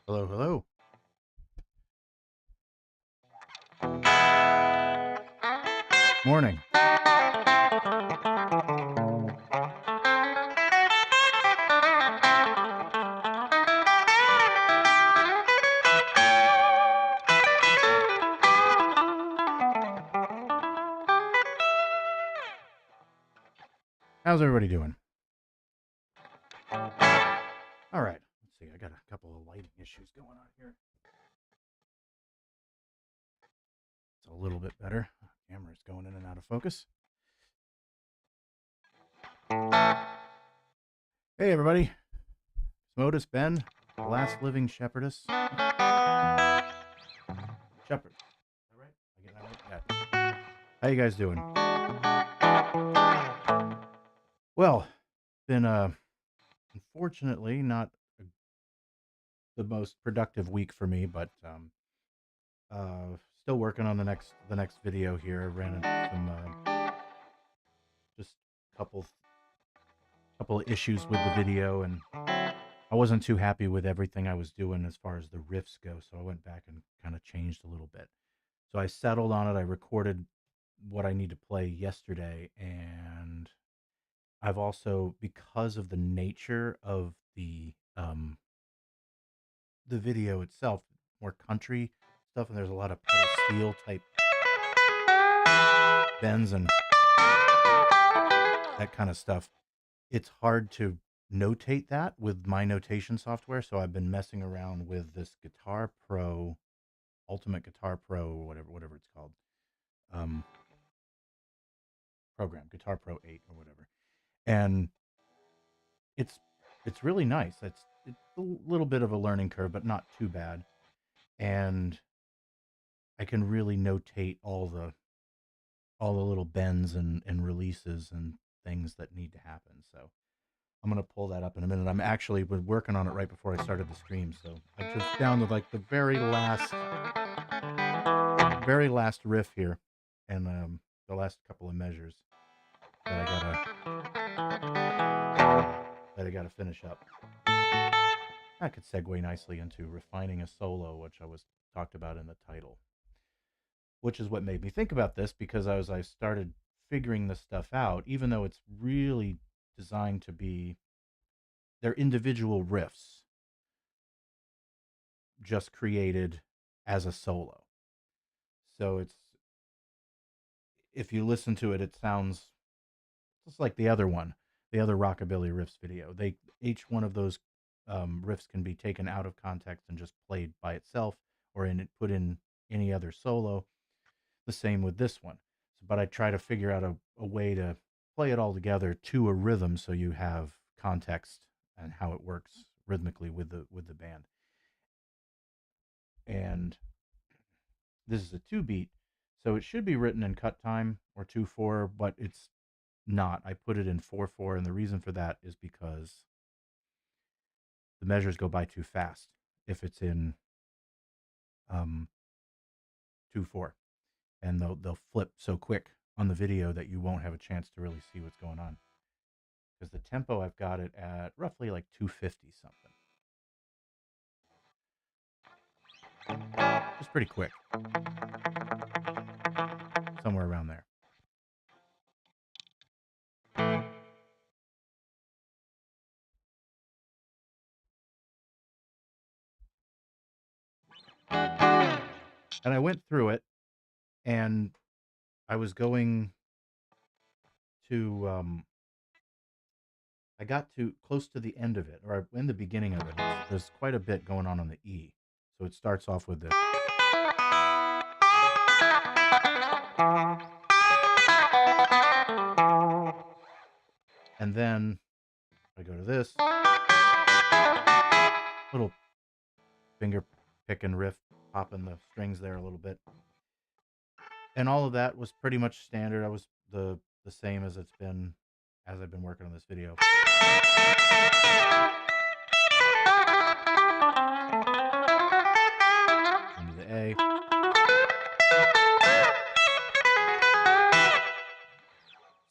Hello, hello. Morning. How's everybody doing? All right. Let's see. I got a couple of lighting issues going on here. It's a little bit better. The camera's going in and out of focus. Hey, everybody. Smodus, Ben, the last living shepherdess. Shepherd. Is that right? I get that right? Yeah. How you guys doing? Well, been unfortunately not the most productive week for me, but still working on the next video here. I ran into some just a couple of issues with the video, and I wasn't too happy with everything I was doing as far as the riffs go, so I went back and kind of changed a little bit. So I settled on it. I recorded what I need to play yesterday, and I've also, because of the nature of the video itself, more country stuff, and there's a lot of pedal steel type bends and that kind of stuff. It's hard to notate that with my notation software, so I've been messing around with this Guitar Pro, Ultimate Guitar Pro, whatever it's called, program, Guitar Pro 8 or whatever, and it's really nice. It's a little bit of a learning curve, but not too bad, and I can really notate all the little bends and releases and things that need to happen. So I'm going to pull that up in a minute. I'm actually been working on it right before I started the stream. So I just down to like the very last riff here, and the last couple of measures that I gotta finish up. That could segue nicely into refining a solo, which I was talked about in the title, which is what made me think about this, because as I started figuring this stuff out, even though it's really designed to be, they're individual riffs just created as a solo. So it's, if you listen to it, it sounds just like the other one, the other Rockabilly riffs video. Each one of those riffs can be taken out of context and just played by itself, or put in any other solo. The same with this one. But I try to figure out a way to play it all together to a rhythm, so you have context and how it works rhythmically with the band. And this is a 2-beat, so it should be written in cut time or 2/4, but it's not. I put it in 4/4, and the reason for that is because the measures go by too fast if it's in 2/4, and they'll flip so quick on the video that you won't have a chance to really see what's going on. Because the tempo, I've got it at roughly like 250 something. Just pretty quick. Somewhere around there. And I went through it, and I was going to, I got to close to the end of it, or in the beginning of it. There's quite a bit going on the E. So it starts off with this. And then I go to this little finger picking riff, popping the strings there a little bit. And all of that was pretty much standard. I was the same as I've been working on this video. Into the A.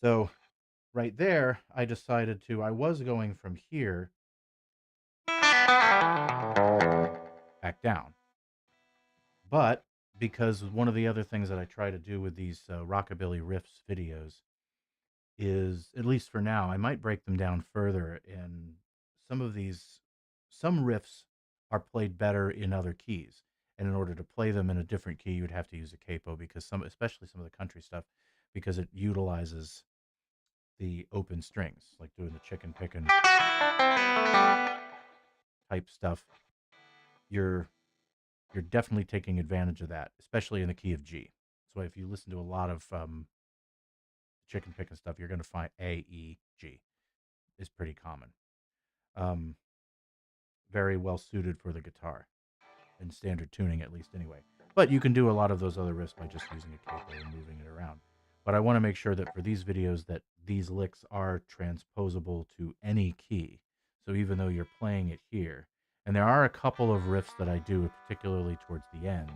So right there, I decided I was going from here back down. But because one of the other things that I try to do with these Rockabilly Riffs videos is, at least for now, I might break them down further. And some riffs are played better in other keys. And in order to play them in a different key, you'd have to use a capo, because especially some of the country stuff, because it utilizes the open strings, like doing the chicken picking type stuff. You're definitely taking advantage of that, especially in the key of G. So if you listen to a lot of chicken picking stuff, you're going to find A, E, G is pretty common. Um, very well suited for the guitar in standard tuning, at least anyway. But you can do a lot of those other riffs by just using a capo and moving it around. But I want to make sure that for these videos that these licks are transposable to any key. So even though you're playing it here, and there are a couple of riffs that I do, particularly towards the end,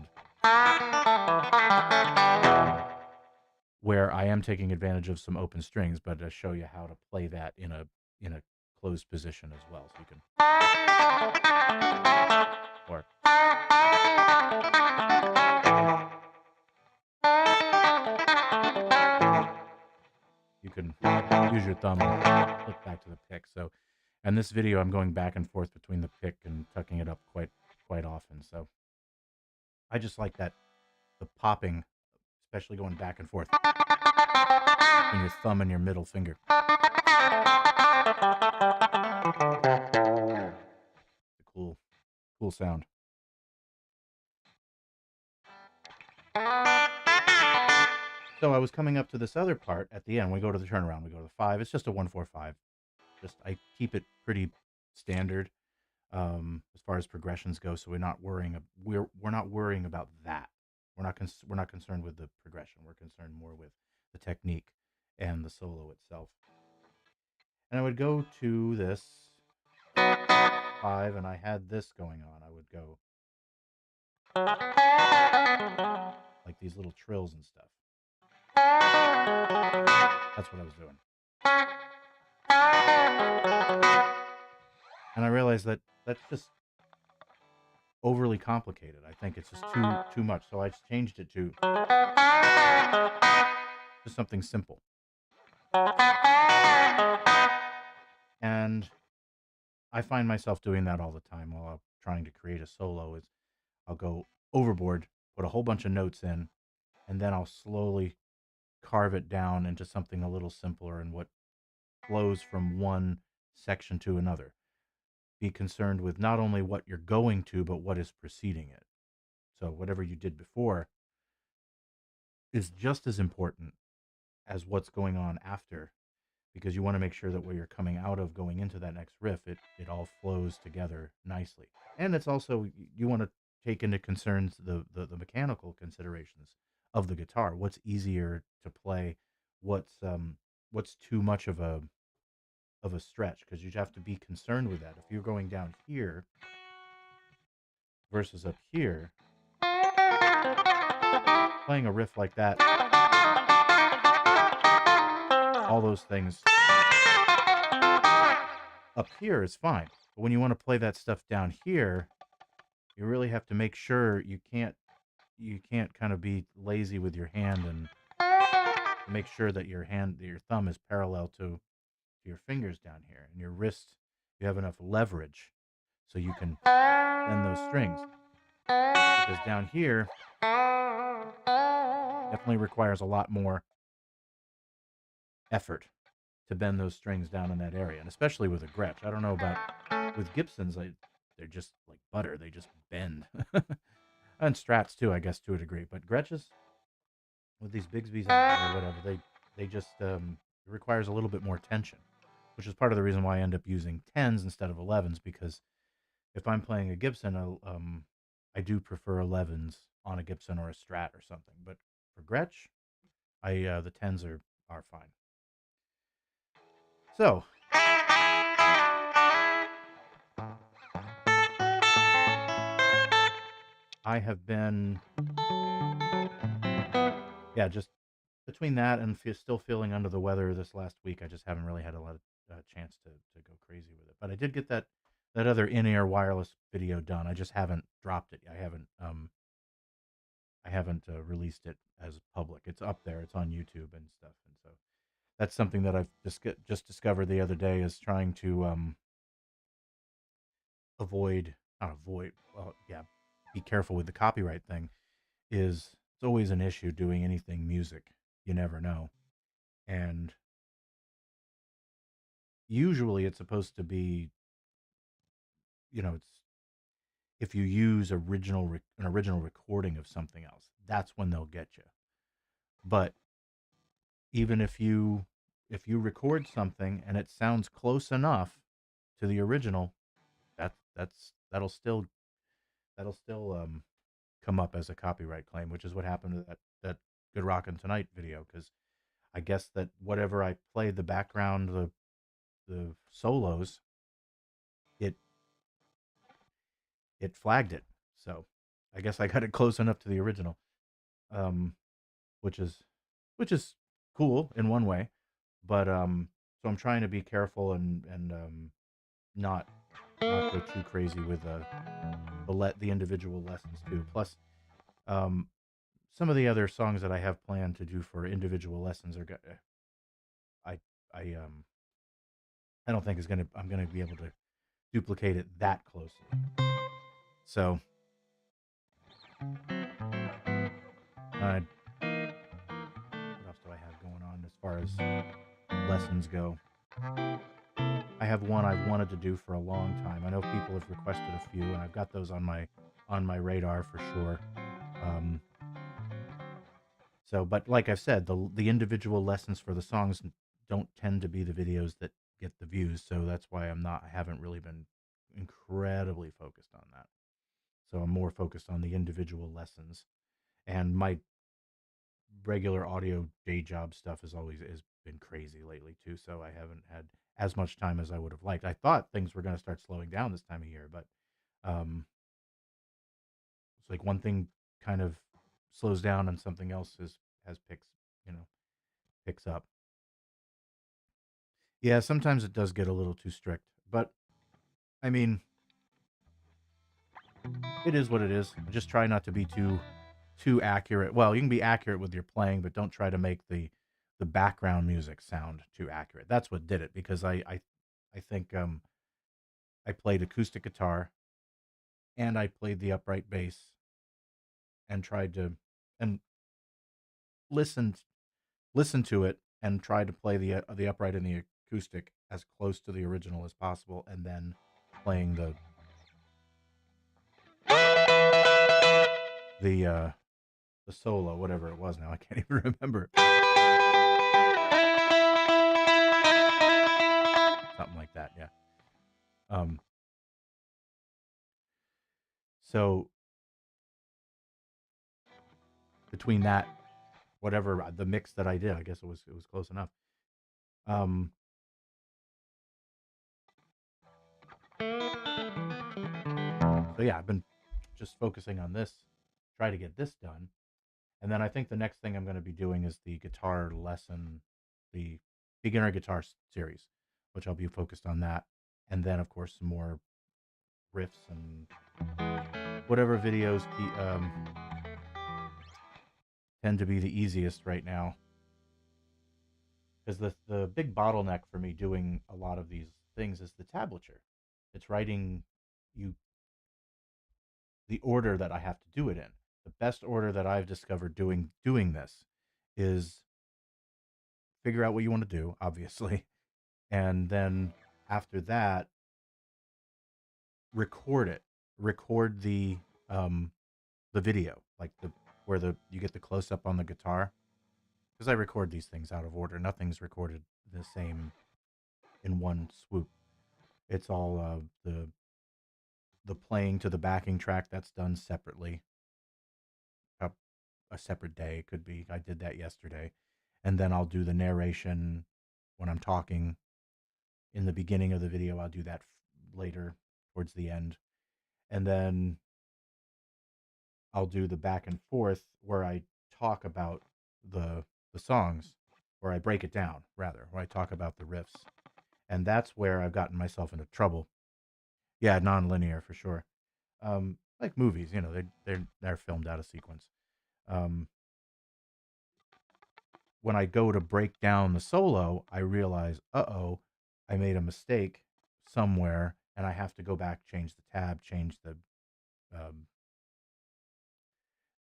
where I am taking advantage of some open strings, but I show you how to play that in a closed position as well. So you can, or you can use your thumb and flip back to the pick. So, in this video, I'm going back and forth between the pick and tucking it up quite often. So, I just like that, the popping, especially going back and forth between your thumb and your middle finger. The cool sound. So I was coming up to this other part at the end. We go to the turnaround. We go to the 5. It's just a 1-4-5. I keep it pretty standard as far as progressions go. So we're not worrying about that. We're not concerned with the progression. We're concerned more with the technique and the solo itself. And I would go to this 5, and I had this going on. I would go like these little trills and stuff. That's what I was doing. And I realized that that's just overly complicated. I think it's just too much. So I changed it to just something simple. And I find myself doing that all the time while I'm trying to create a solo. Is I'll go overboard, put a whole bunch of notes in, and then I'll slowly carve it down into something a little simpler and what flows from one section to another. Be concerned with not only what you're going to, but what is preceding it. So whatever you did before is just as important as what's going on after, because you want to make sure that where you're coming out of going into that next riff, it all flows together nicely. And it's also, you want to take into concerns the mechanical considerations of the guitar. What's easier to play? What's too much of a stretch? Because you have to be concerned with that. If you're going down here versus up here, playing a riff like that, all those things up here is fine. But when you want to play that stuff down here, you really have to make sure you can't kind of be lazy with your hand, and make sure that your thumb is parallel to your fingers down here, and your wrist, you have enough leverage so you can bend those strings. Because down here definitely requires a lot more effort to bend those strings down in that area, and especially with a Gretsch. I don't know about with Gibsons, they're just like butter. They just bend. And Strats too, I guess, to a degree. But Gretches, with these Bigsby's or whatever, they just it requires a little bit more tension, which is part of the reason why I end up using 10s instead of 11s, because if I'm playing a Gibson, I do prefer 11s on a Gibson or a Strat or something. But for Gretsch, the 10s are fine. So I have been, just between that and still feeling under the weather this last week, I just haven't really had a lot of chance to go crazy with it. But I did get that other in-ear wireless video done. I just haven't dropped it. I haven't released it as public. It's up there. It's on YouTube and stuff. And so that's something that I've just discovered the other day, is trying to avoid not avoid well yeah be careful with the copyright thing. Is It's always an issue doing anything music. You never know. And usually it's supposed to be, it's if you use an original recording of something else, that's when they'll get you. But even if you record something and it sounds close enough to the original, that'll still come up as a copyright claim, which is what happened to that Good Rockin' Tonight video. Because I guess that whatever I played the background, the solos, it it flagged it. So I guess I got it close enough to the original, um, which is which is cool in one way. But so I'm trying to be careful and not go too crazy with the individual lessons too. Plus, um, some of the other songs that I have planned to do for individual lessons I I I don't think I'm gonna be able to duplicate it that closely. So what else do I have going on as far as lessons go? I have one I've wanted to do for a long time. I know people have requested a few, and I've got those on my radar for sure. Um, but like I've said, the individual lessons for the songs don't tend to be the videos that get the views. So that's why I haven't really been incredibly focused on that. So I'm more focused on the individual lessons, and my regular audio day job stuff has been crazy lately too. So I haven't had as much time as I would have liked. I thought things were going to start slowing down this time of year, but um, it's like one thing kind of slows down and something else has picks up. Yeah, sometimes it does get a little too strict, but I mean, it is what it is. I just try not to be too accurate. Well, you can be accurate with your playing, but don't try to make the background music sound too accurate. That's what did it, because I think I played acoustic guitar and I played the upright bass and tried to and listened listened to it and tried to play the upright and the acoustic as close to the original as possible, and then playing the the solo, whatever it was. Now I can't even remember. Something like that, yeah. Um, so between that, whatever the mix that I did, I guess it was close enough. Um, so yeah, I've been just focusing on this, try to get this done, and then I think the next thing I'm going to be doing is the guitar lesson, the beginner guitar series, which I'll be focused on that, and then of course some more riffs and whatever videos tend to be the easiest right now. Because the big bottleneck for me doing a lot of these things is the tablature. It's writing you the order that I have to do it in. The best order that I've discovered doing this is figure out what you want to do, obviously, and then after that, record it. Record the video, like the where the you get the close up on the guitar. Because I record these things out of order. Nothing's recorded the same in one swoop. It's all the playing to the backing track, that's done separately. A, a separate day, it could be. I did that yesterday. And then I'll do the narration when I'm talking in the beginning of the video. I'll do that later towards the end. And then I'll do the back and forth where I talk about the the songs, or I break it down rather, where I talk about the riffs, and that's where I've gotten myself into trouble. Yeah, non-linear for sure. Like movies, you know, they're filmed out of sequence. Um, when I go to break down the solo, I realize, uh-oh, I made a mistake somewhere, and I have to go back, change the tab, change the, um,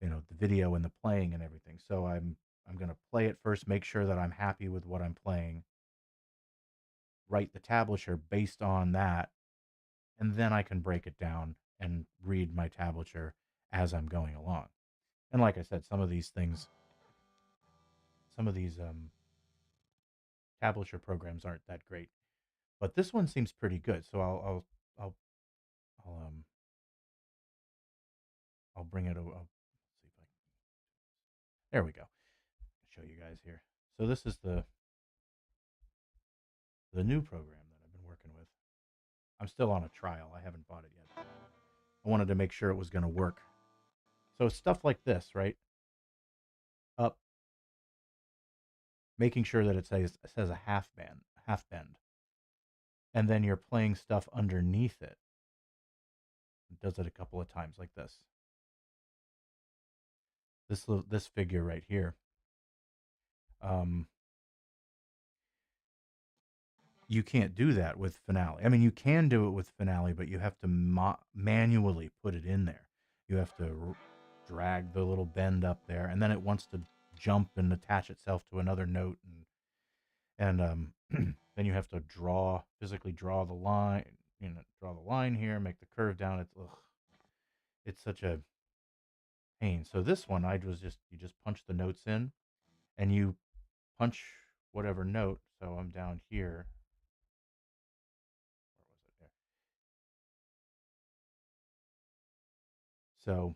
the video and the playing and everything. So I'm gonna play it first, make sure that I'm happy with what I'm playing, write the tablature based on that, and then I can break it down and read my tablature as I'm going along. And like I said, some of these tablature programs aren't that great, but this one seems pretty good. So I'll I'll um I'll bring it over. I'll see if I can. There we go. I'll show you guys here. So this is the new program that I've been working with. I'm still on a trial. I haven't bought it yet. I wanted to make sure it was going to work. So stuff like this, right? Up, making sure that it says a half bend, and then you're playing stuff underneath it. It does it a couple of times like this. This figure right here. Um, you can't do that with Finale. I mean, you can do it with Finale, but you have to manually put it in there. You have to drag the little bend up there, and then it wants to jump and attach itself to another note, and then you have to physically draw the line. Draw the line here, make the curve down. It's such a pain. So this one, you just punch the notes in, and you punch whatever note. So I'm down here. Where was it? There. So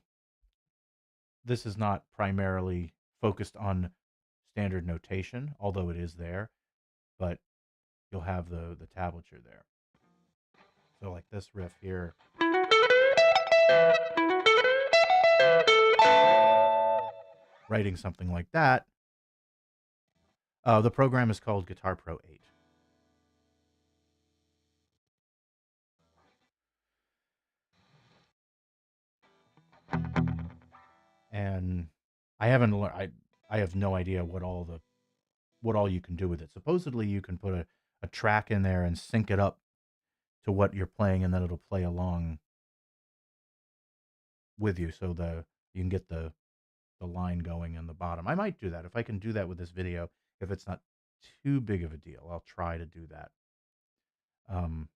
this is not primarily focused on standard notation, although it is there, but you'll have the tablature there. So like this riff here, writing something like that. The program is called Guitar Pro 8. And I haven't learned. I have no idea what all you can do with it. Supposedly, you can put a track in there and sync it up to what you're playing, and then it'll play along with you, so you can get the line going in the bottom. I might do that if I can do that with this video. If it's not too big of a deal, I'll try to do that um,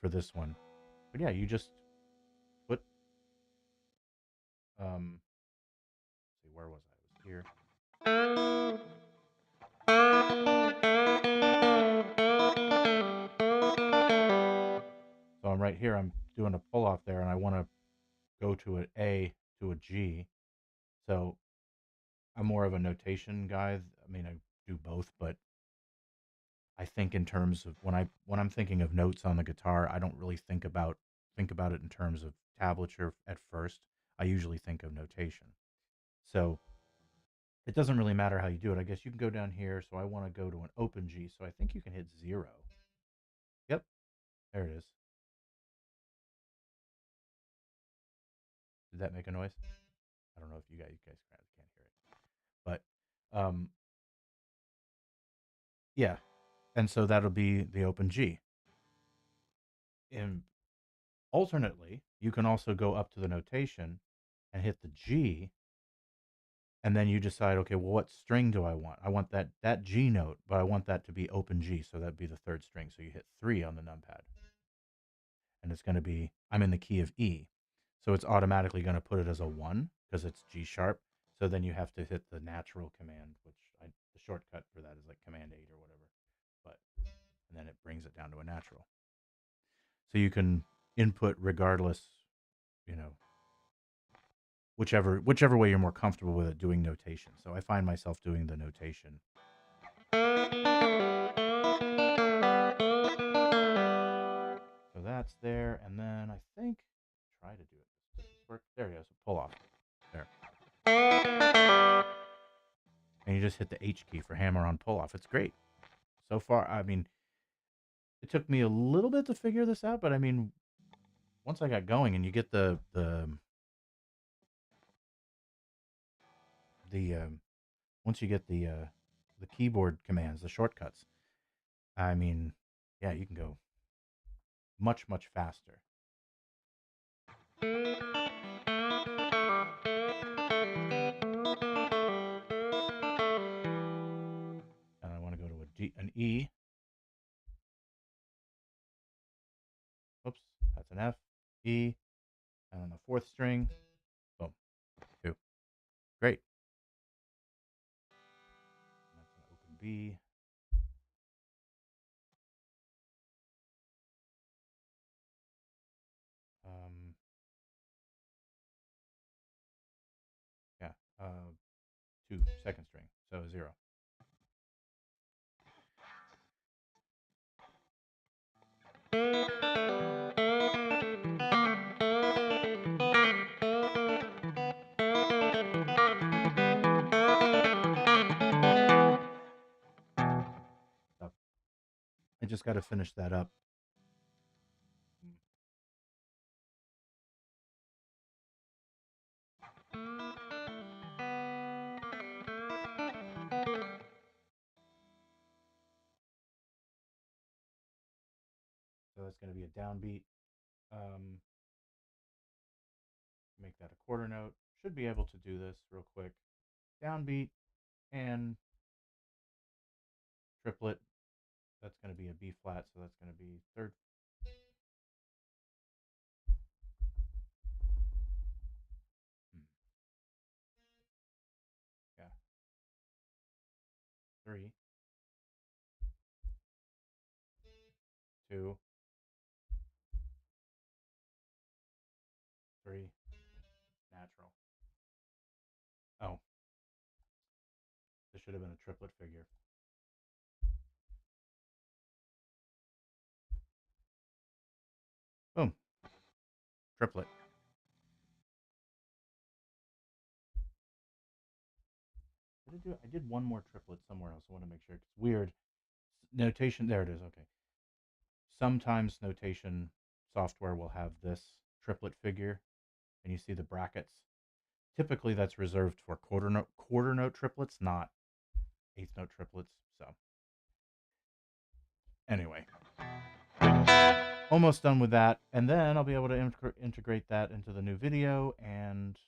for this one. But yeah, you just put. See, where was I? I was here. So I'm right here. I'm doing a pull off there, and I want to go to an A to a G. So I'm more of a notation guy. I mean, I do both, but I think in terms of when I'm thinking of notes on the guitar, I don't really think about it in terms of tablature at first. I usually think of notation. So it doesn't really matter how you do it. I guess you can go down here. So I want to go to an open G. So I think you can hit 0. Yep, there it is. Did that make a noise? I don't know if you guys can't hear it, but yeah. And so that'll be the open G. And alternately, you can also go up to the notation and hit the G, and then you decide, okay, well, what string do I want? I want that G note, but I want that to be open G, so that'd be the third string. So you hit 3 on the numpad, and it's going to be, I'm in the key of E, so it's automatically going to put it as a 1 because it's G sharp. So then you have to hit the natural command, the shortcut for that is like Command 8 or whatever, but and then it brings it down to a natural. So you can input regardless, you know, whichever way you're more comfortable with it, doing notation. So I find myself doing the notation. So that's there, and then I think try to do it. Does this work? There it is. Pull off. There. And just hit the H key for hammer on pull off. It's great. So far, I mean, it took me a little bit to figure this out, but I mean, once I got going and you get the once you get the keyboard commands, the shortcuts, I mean, yeah, you can go much, much faster. And I want to go to an E. Oops, that's an F, E, and on the fourth string, boom, 2. Great. That's an open B. Yeah, 2, second string, so 0. So I just got to finish that up. So that's going to be a downbeat. Make that a quarter note. Should be able to do this real quick. Downbeat and triplet. That's going to be a B flat, so that's going to be third. Yeah. 3, 2, 3, natural. Oh, this should have been a triplet figure. Boom. Triplet. I did one more triplet somewhere else. I want to make sure. It's weird. Notation. There it is. Okay. Sometimes notation software will have this triplet figure, and you see the brackets. Typically, that's reserved for quarter note triplets, not eighth note triplets. So, anyway, almost done with that, and then I'll be able to integrate that into the new video and.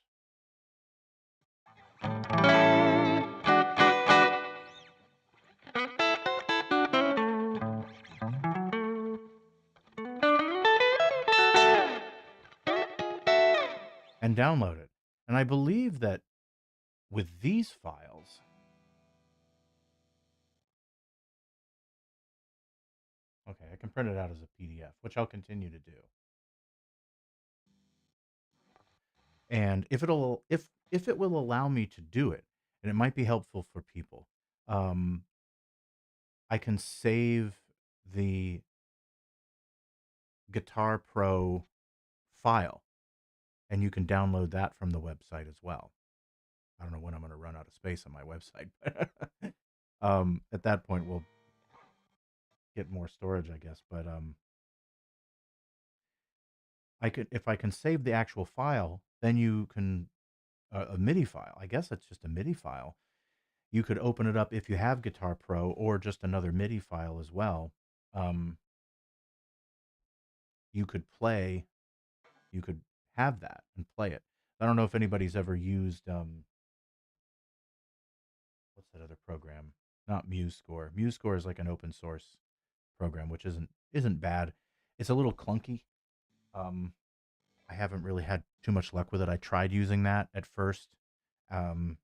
And download it. And I believe that with these files, okay, I can print it out as a PDF, which I'll continue to do. And if it will allow me to do it, and it might be helpful for people, I can save the Guitar Pro file, and you can download that from the website as well. I don't know when I'm going to run out of space on my website, but at that point we'll get more storage, I guess. But if I can save the actual file, then you can a MIDI file. I guess it's just a MIDI file. You could open it up if you have Guitar Pro, or just another MIDI file as well. You could have that and play it. I don't know if anybody's ever used what's that other program? Not MuseScore. MuseScore is like an open source program, which isn't bad. It's a little clunky. I haven't really had too much luck with it. I tried using that at first, as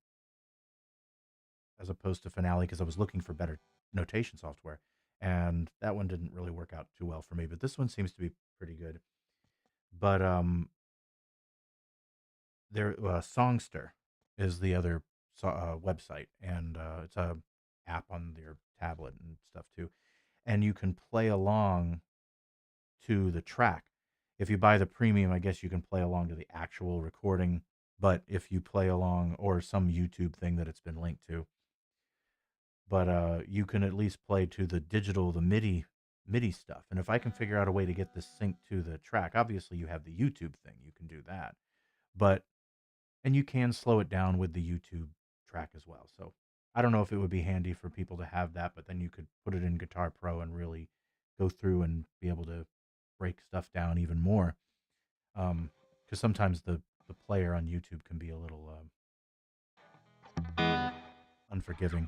opposed to Finale, because I was looking for better notation software, and that one didn't really work out too well for me. But this one seems to be pretty good. But Songster is the other website, and it's a app on your tablet and stuff too, and you can play along to the track. If you buy the premium, I guess you can play along to the actual recording, but if you play along, or some YouTube thing that it's been linked to, but you can at least play to the digital, the MIDI stuff. And if I can figure out a way to get this synced to the track, obviously you have the YouTube thing, you can do that. But and you can slow it down with the YouTube track as well. So I don't know if it would be handy for people to have that, but then you could put it in Guitar Pro and really go through and be able to break stuff down even more. Because sometimes the player on YouTube can be a little unforgiving.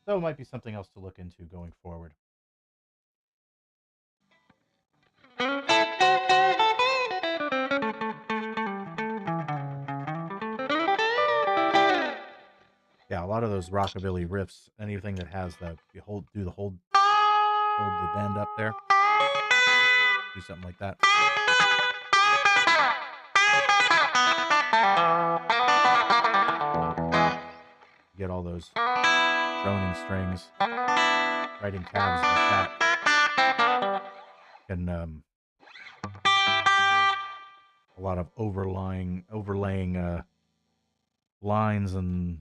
So it might be something else to look into going forward. Yeah, a lot of those rockabilly riffs, anything that has the you hold the bend up there, do something like that. You get all those droning strings, writing tabs like that, and a lot of overlaying lines and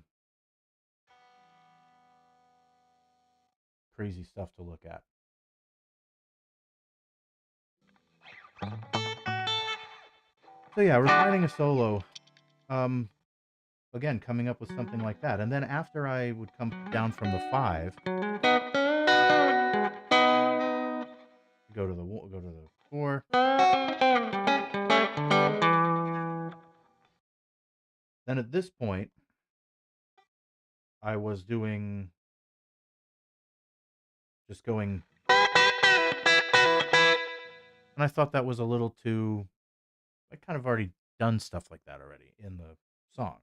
crazy stuff to look at. So yeah, refining a solo. Again, coming up with something like that, and then after I would come down from the 5, go to the 4. Then at this point, I was doing just going, and I thought that was a little too. I kind of already done stuff like that already in the song,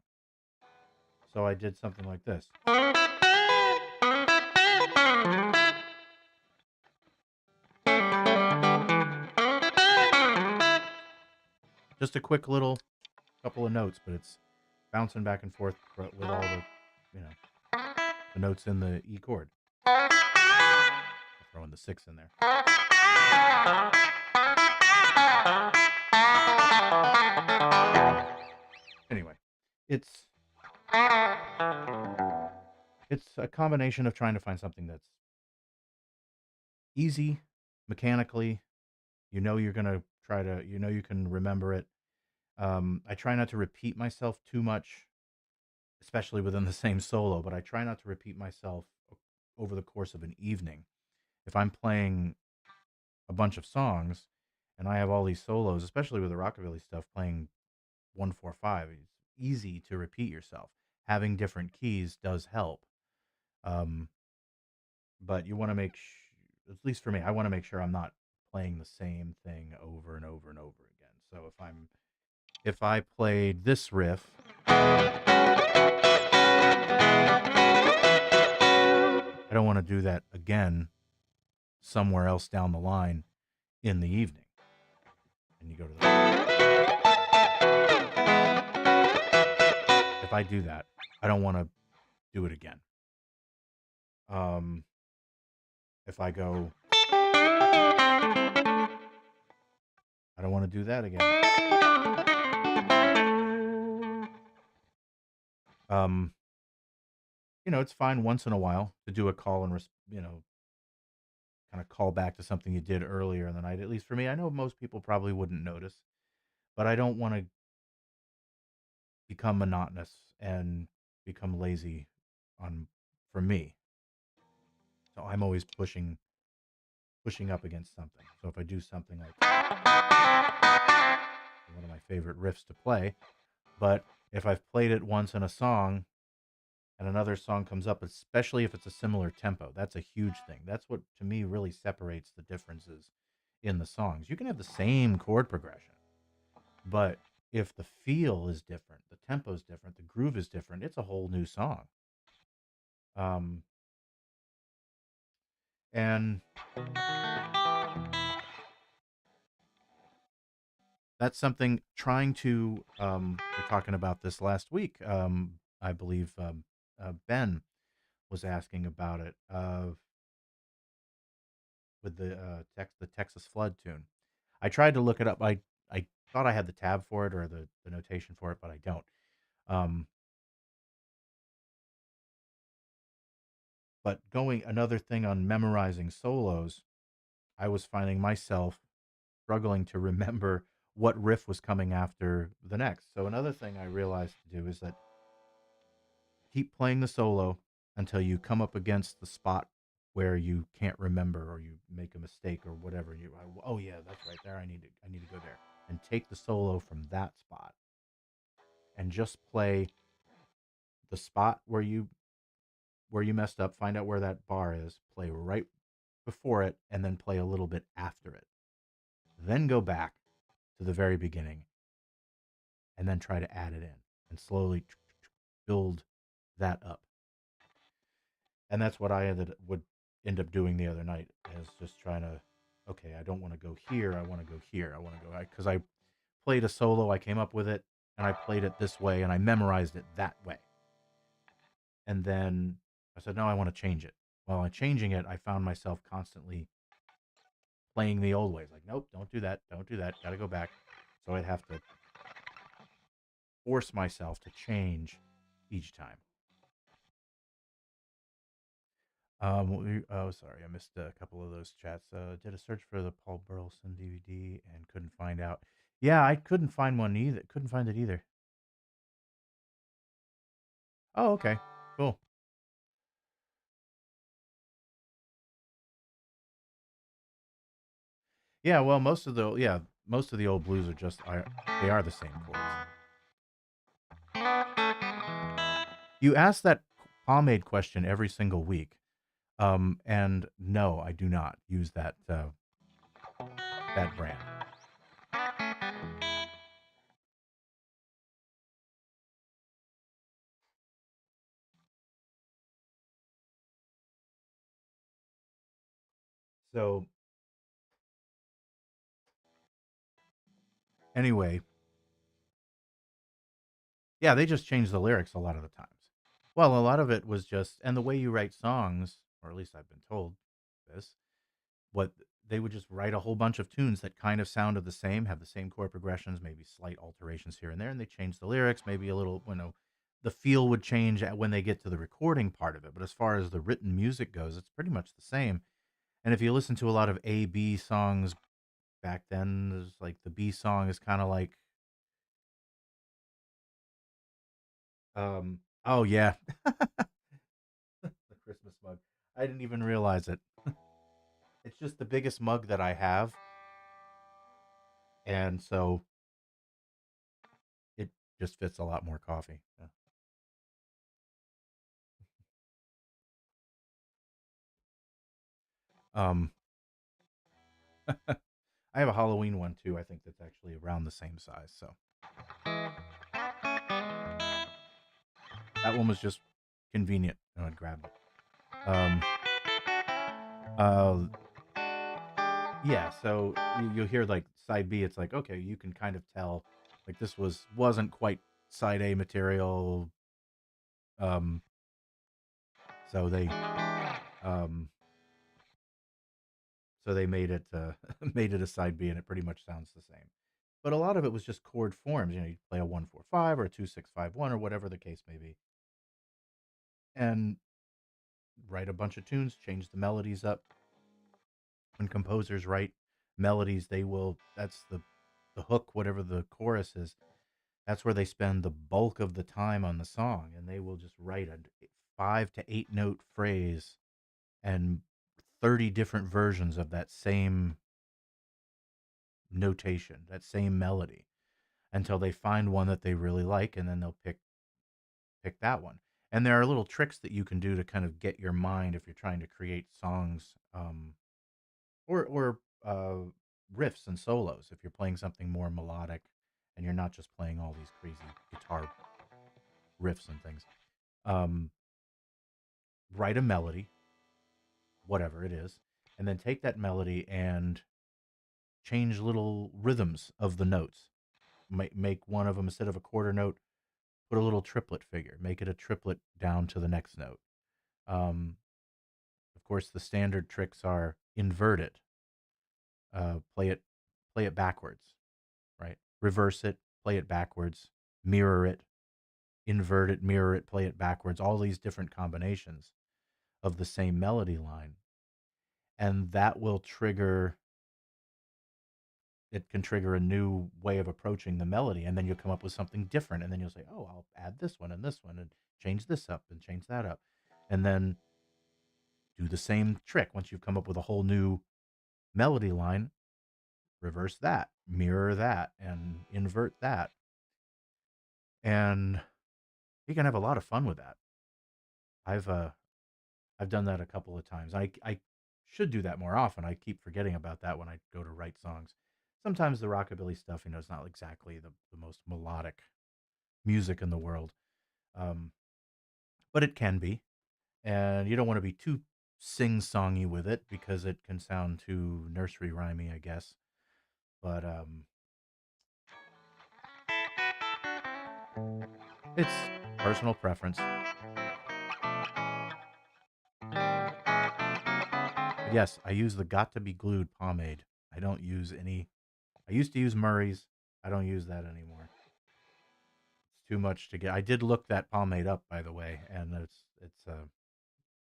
so I did something like this. Just a quick little couple of notes, but it's bouncing back and forth with all the, the notes in the E chord. I'll throw in the 6 in there. Anyway, it's a combination of trying to find something that's easy mechanically. You're gonna try to, you can remember it. I try not to repeat myself too much, especially within the same solo, but I try not to repeat myself over the course of an evening. If I'm playing a bunch of songs and I have all these solos, especially with the rockabilly stuff, playing 1 4 5, it's easy to repeat yourself. Having different keys does help. Um, but you want to at least for me, I want to make sure I'm not playing the same thing over and over and over again. So if I played this riff, I don't want to do that again somewhere else down the line in the evening. And you go to the. If I do that, I don't want to do it again. If I go, I don't want to do that again. It's fine once in a while to do a call and kind of call back to something you did earlier in the night. At least for me, I know most people probably wouldn't notice, but I don't want to become monotonous and become lazy for me. So I'm always pushing up against something. So if I do something like one of my favorite riffs to play, but if I've played it once in a song and another song comes up, especially if it's a similar tempo, that's a huge thing. That's what to me really separates the differences in the songs. You can have the same chord progression, but if the feel is different, the tempo is different, the groove is different, it's a whole new song. And that's something trying to, we're talking about this last week. I believe Ben was asking about it with the Texas Flood tune. I tried to look it up. I thought I had the tab for it or the notation for it, but I don't. Um, But going another thing on memorizing solos, I was finding myself struggling to remember what riff was coming after the next. So another thing I realized to do is that keep playing the solo until you come up against the spot where you can't remember or you make a mistake or whatever. Oh yeah, that's right there. I need to go there and take the solo from that spot and just play the spot where you messed up. Find out where that bar is. Play right before it and then play a little bit after it. Then go back to the very beginning and then try to add it in and slowly build that up. And that's what would end up doing the other night, is just trying to, okay, I don't want to go here. I want to go here. I want to go, because I played a solo. I came up with it and I played it this way and I memorized it that way. And then I said, no, I want to change it. While I'm changing it, I found myself constantly playing the old ways. Like, nope, don't do that. Don't do that. Got to go back. So I'd have to force myself to change each time. Oh, sorry, I missed a couple of those chats. Did a search for the Paul Burleson DVD and couldn't find out. Yeah, I couldn't find one either. Couldn't find it either. Oh, okay, cool. Yeah, well, most of the old blues they are the same chords. You ask that pomade question every single week, and no, I do not use that brand. So anyway, yeah, they just changed the lyrics a lot of the times. Well, a lot of it was just, and the way you write songs, or at least I've been told this, what they would just write a whole bunch of tunes that kind of sounded the same, have the same chord progressions, maybe slight alterations here and there, and they change the lyrics, maybe a little, the feel would change when they get to the recording part of it. But as far as the written music goes, it's pretty much the same. And if you listen to a lot of A-B songs back then, there's like the B song is kind of like, oh yeah, the Christmas mug. I didn't even realize it. It's just the biggest mug that I have, and so it just fits a lot more coffee. Yeah. Um, I have a Halloween one too. I think that's actually around the same size. So that one was just convenient, and I grabbed it. Uh, yeah. So you'll hear like side B. It's like, okay, you can kind of tell like this wasn't quite side A material. Um, so um they made it made it a side B, and it pretty much sounds the same. But a lot of it was just chord forms. You play a 1-4-5 or a 2-6-5-1 or whatever the case may be, and write a bunch of tunes, change the melodies up. When composers write melodies, they will. That's the hook, whatever the chorus is. That's where they spend the bulk of the time on the song, and they will just write a 5 to 8 note phrase and 30 different versions of that same notation, that same melody, until they find one that they really like, and then they'll pick that one. And there are little tricks that you can do to kind of get your mind if you're trying to create songs, or riffs and solos. If you're playing something more melodic, and you're not just playing all these crazy guitar riffs and things, um, write a melody, whatever it is, and then take that melody and change little rhythms of the notes. Make one of them, instead of a quarter note, put a little triplet figure. Make it a triplet down to the next note. Um, of course, the standard tricks are invert it, play it backwards, right? Reverse it, play it backwards, mirror it, invert it, mirror it, play it backwards. All these different combinations. of the same melody line, and that will trigger it can trigger a new way of approaching the melody, and then you'll come up with something different, and then you'll say, oh, I'll add this one and change this up and change that up, and then do the same trick. Once you've come up with a whole new melody line, reverse that, mirror that, and invert that, and you can have a lot of fun with that. I've uh I've done that a couple of times. I should do that more often. I keep forgetting about that when I go to write songs. Sometimes the rockabilly stuff, is not exactly the most melodic music in the world, um, but it can be, and you don't want to be too sing-songy with it because it can sound too nursery rhymey, I guess. But it's personal preference. But yes, I use the Got to Be Glued pomade. I don't use any. I used to use Murray's. I don't use that anymore. It's too much to get. I did look that pomade up, by the way, and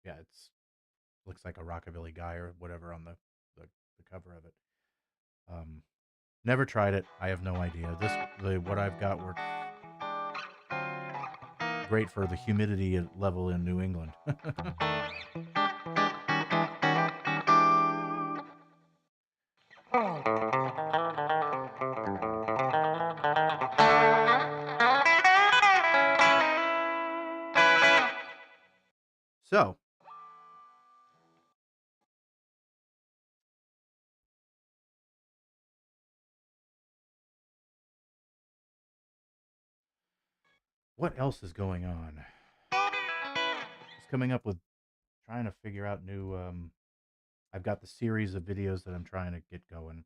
yeah, it's looks like a rockabilly guy or whatever on the cover of it. Um, Never tried it. I have no idea. What I've got works great for the humidity level in New England. So, what else is going on? Just coming up with trying to figure out new. I've got the series of videos that I'm trying to get going,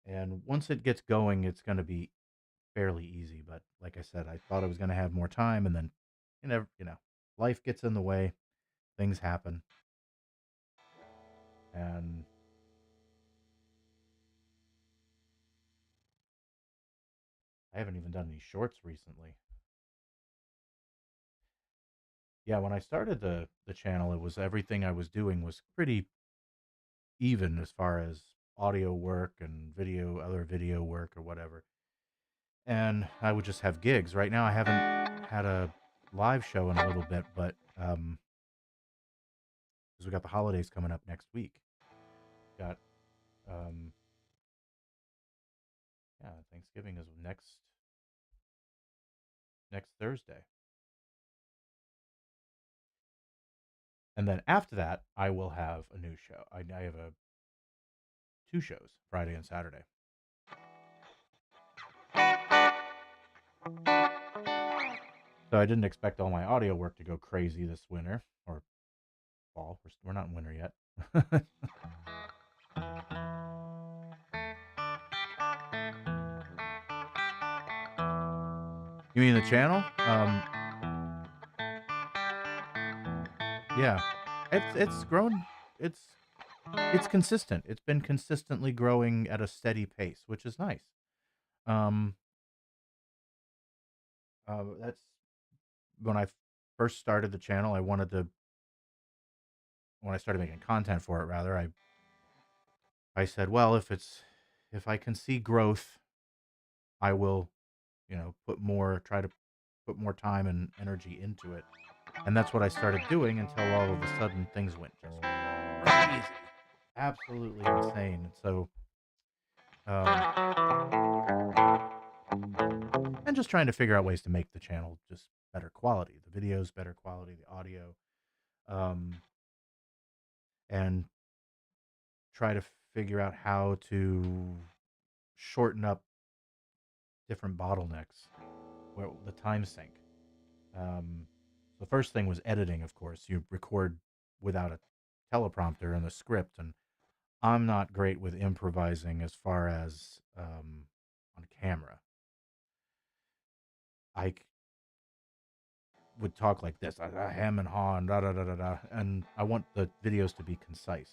and once it gets going, it's going to be fairly easy. But like I said, I thought I was going to have more time, and then life gets in the way, things happen, and I haven't even done any shorts recently. Yeah, when I started the channel, it was everything I was doing was pretty even as far as audio work and other video work or whatever. And I would just have gigs. Right now, I haven't had a live show in a little bit, but because we got the holidays coming up next week, got um, yeah, Thanksgiving is next Thursday, and then after that, I will have a new show. I have two shows, Friday and Saturday. So I didn't expect all my audio work to go crazy this winter or fall. We're not in winter yet. You mean the channel? Yeah, it's grown. It's it's consistent. It's been consistently growing at a steady pace, which is nice. Um, that's when I first started the channel. When I started making content for it, rather, I said, well, if I can see growth, I will, try to put more time and energy into it. And that's what I started doing until all of a sudden things went just crazy, absolutely insane. So, and just trying to figure out ways to make the channel just better quality, the videos better quality, the audio, um, and try to figure out how to shorten up different bottlenecks where the time sink. The first thing was editing, of course. You record without a teleprompter and a script, and I'm not great with improvising as far as on camera. I would talk like this, hem and haw, and da da da da da, and I want the videos to be concise.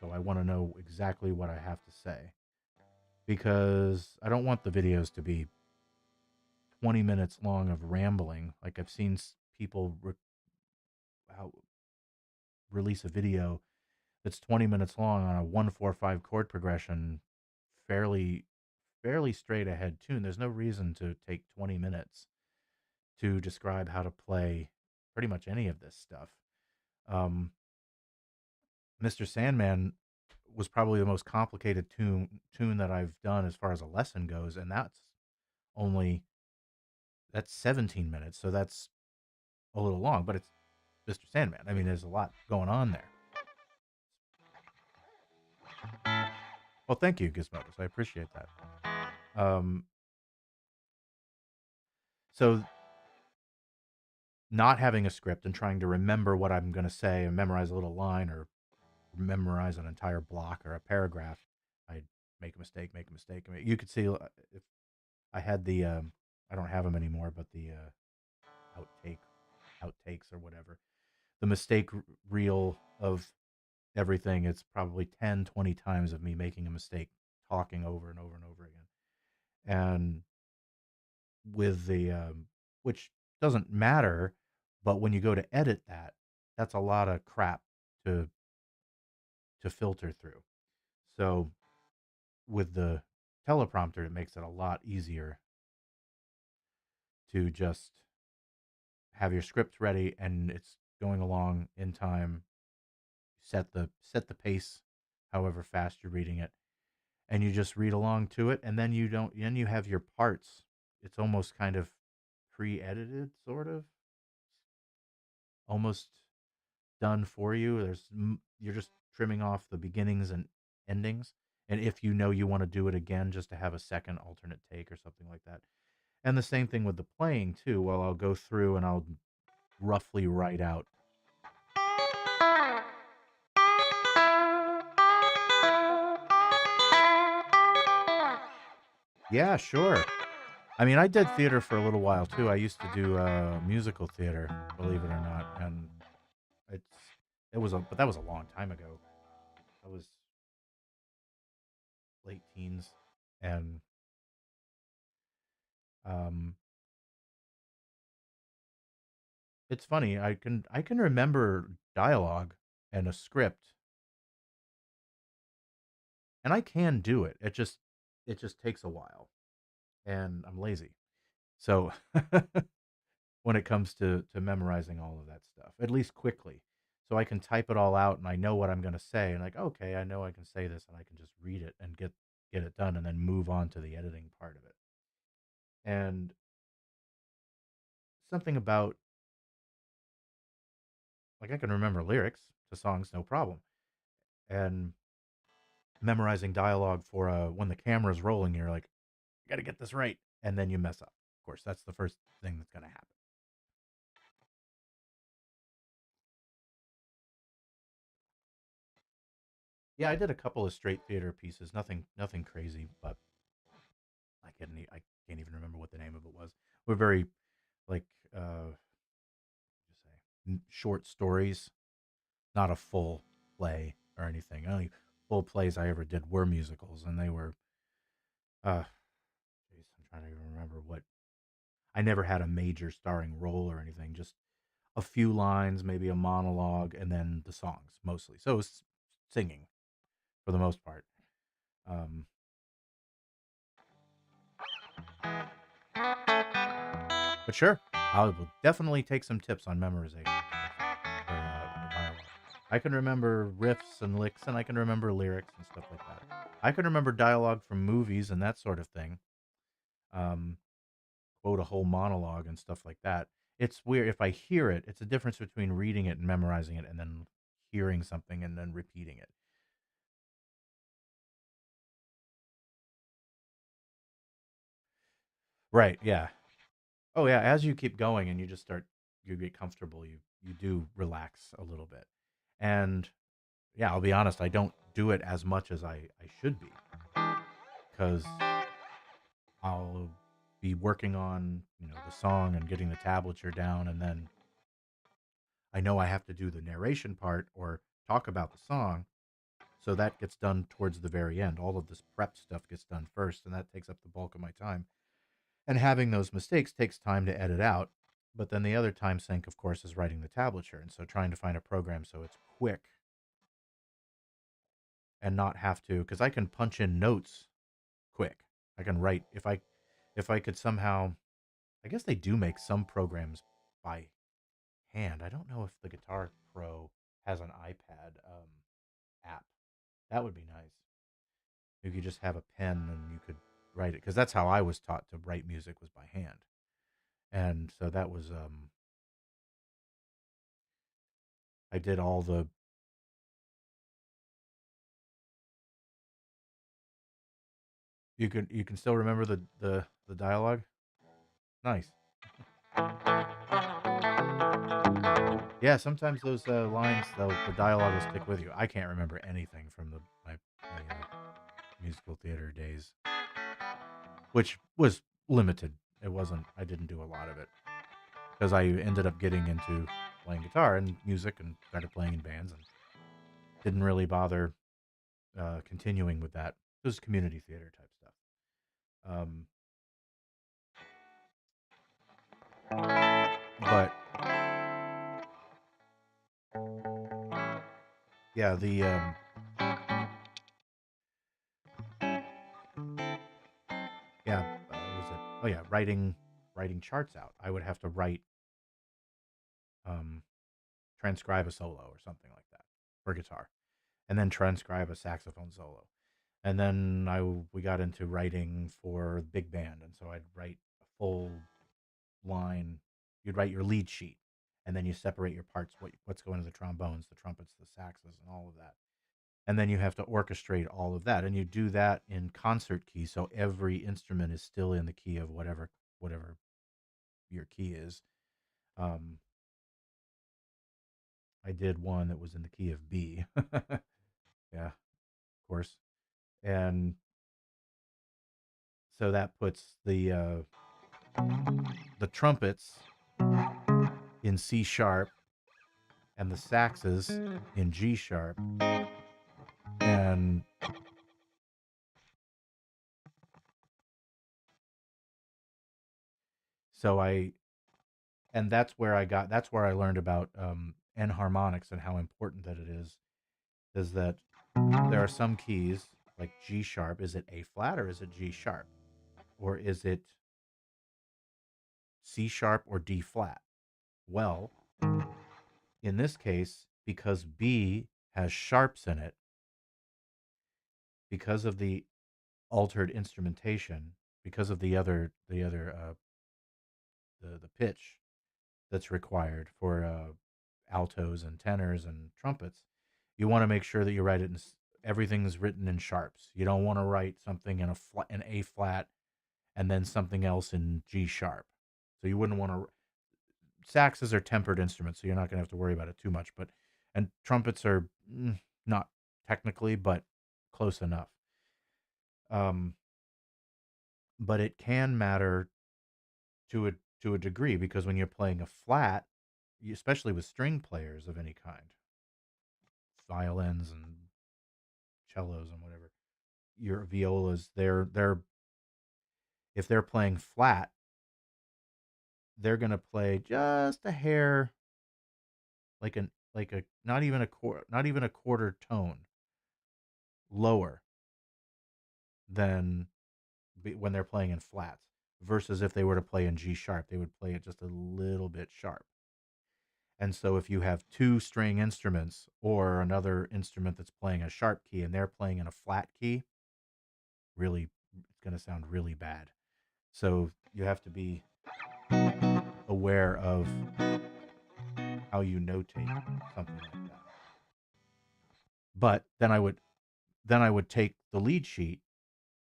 So I want to know exactly what I have to say because I don't want the videos to be 20 minutes long of rambling. Like I've seen people release a video that's 20 minutes long on a 1-4-5 chord progression, fairly fairly straight ahead tune. There's no reason to take 20 minutes to describe how to play pretty much any of this stuff. Um, Mr. Sandman was probably the most complicated tune that I've done as far as a lesson goes, and that's 17 minutes, so that's a little long, but it's Mr. Sandman. I mean, there's a lot going on there. Well, thank you, Gizmodus. I appreciate that. So not having a script and trying to remember what I'm going to say and memorize a little line or memorize an entire block or a paragraph, I'd make a mistake, make a mistake. I mean, you could see if I had the, I don't have them anymore, but the outtakes or whatever, the mistake reel of everything, it's probably 10, 20 times of me making a mistake, talking over and over and over again. And with the, which doesn't matter, but when you go to edit that, that's a lot of crap to filter through. So with the teleprompter, it makes it a lot easier to just have your script ready and it's going along in time. Set the pace, however fast you're reading it, and you just read along to it, and then you have your parts. It's almost kind of pre-edited, sort of, almost done for you. You're just trimming off the beginnings and endings, and if you know you want to do it again, just to have a second alternate take or something like that. And the same thing with the playing too. Well, I'll go through and I'll roughly write out. Yeah, sure. I mean, I did theater for a little while too. I used to do musical theater, believe it or not, and it's but that was a long time ago. I was late teens, and um, it's funny. I can remember dialogue and a script, and I can do it. It just takes a while, and I'm lazy. So when it comes to memorizing all of that stuff, at least quickly. So I can type it all out and I know what I'm going to say and like, okay, I know I can say this and I can just read it and get it done and then move on to the editing part of it. And something about like I can remember lyrics to songs no problem. And memorizing dialogue for when the camera's rolling, you're like, you got to get this right and then you mess up. Of course, that's the first thing that's going to happen. Yeah, I did a couple of straight theater pieces, nothing crazy, but I can't even remember what the name of it was. We're very like just say short stories, not a full play or anything. Only full plays I ever did were musicals, and they were geez, I'm trying to even remember what. I never had a major starring role or anything. Just a few lines, maybe a monologue, and then the songs mostly. So it was singing for the most part. Um, but sure, I will definitely take some tips on memorization for dialogue. I can remember riffs and licks, and I can remember lyrics and stuff like that. I can remember dialogue from movies and that sort of thing. Um, Quote a whole monologue and stuff like that. It's weird if I hear it. It's a difference between reading it and memorizing it, and then hearing something and then repeating it. Right? Yeah. Oh yeah. As you keep going and you get comfortable. You do relax a little bit, and yeah, I'll be honest. I don't do it as much as I should be because I'll be working on the song and getting the tablature down, and then I know I have to do the narration part or talk about the song, so that gets done towards the very end. All of this prep stuff gets done first, and that takes up the bulk of my time. And having those mistakes takes time to edit out. But then the other time sink, of course, is writing the tablature. And so trying to find a program so it's quick and not have to, because I can punch in notes quick. I can write if I could somehow. I guess they do make some programs by hand. I don't know if the Guitar Pro has an iPad app. That would be nice. You could just have a pen and you could write it, because that's how I was taught to write music, was by hand. And so that was I did all the. You can still remember the dialogue. Nice. Yeah, sometimes those lines, though, the dialogue will stick with you. I can't remember anything from my musical theater days, which was limited. It wasn't. I didn't do a lot of it because I ended up getting into playing guitar and music and started playing in bands and didn't really bother continuing with that. It was community theater type stuff. Um, but yeah, yeah, was it? Oh yeah, writing charts out. I would have to write, um, transcribe a solo or something like that for guitar, and then transcribe a saxophone solo. And then we got into writing for big band, and so I'd write a full line. You'd write your lead sheet, and then you separate your parts. What's going to the trombones, the trumpets, the saxes, and all of that. And then you have to orchestrate all of that, and you do that in concert key, so every instrument is still in the key of whatever your key is. Um, I did one that was in the key of B. Yeah, of course. And so that puts the trumpets in C sharp and the saxes in G sharp. And so that's where I learned about enharmonics and how important that it is that there are some keys like G sharp. Is it A flat or is it G sharp? Or is it C sharp or D flat? Well, in this case, because B has sharps in it, because of the altered instrumentation, because of the pitch that's required for altos and tenors and trumpets, you want to make sure that you write it in everything's written in sharps. You don't want to write something in A flat and then something else in G sharp. So you wouldn't want to. Saxes are tempered instruments, so you're not going to have to worry about it too much. And trumpets are not technically, but close enough. Um, but it can matter to a degree, because when you're playing a flat, especially with string players of any kind, violins and cellos and whatever, your violas, they're if they're playing flat, they're gonna play just a hair, like a not even a quarter tone lower than when they're playing in flats. Versus if they were to play in G sharp, they would play it just a little bit sharp. And so if you have two string instruments or another instrument that's playing a sharp key and they're playing in a flat key, really, it's going to sound really bad. So you have to be aware of how you notate something like that. But then I would take the lead sheet,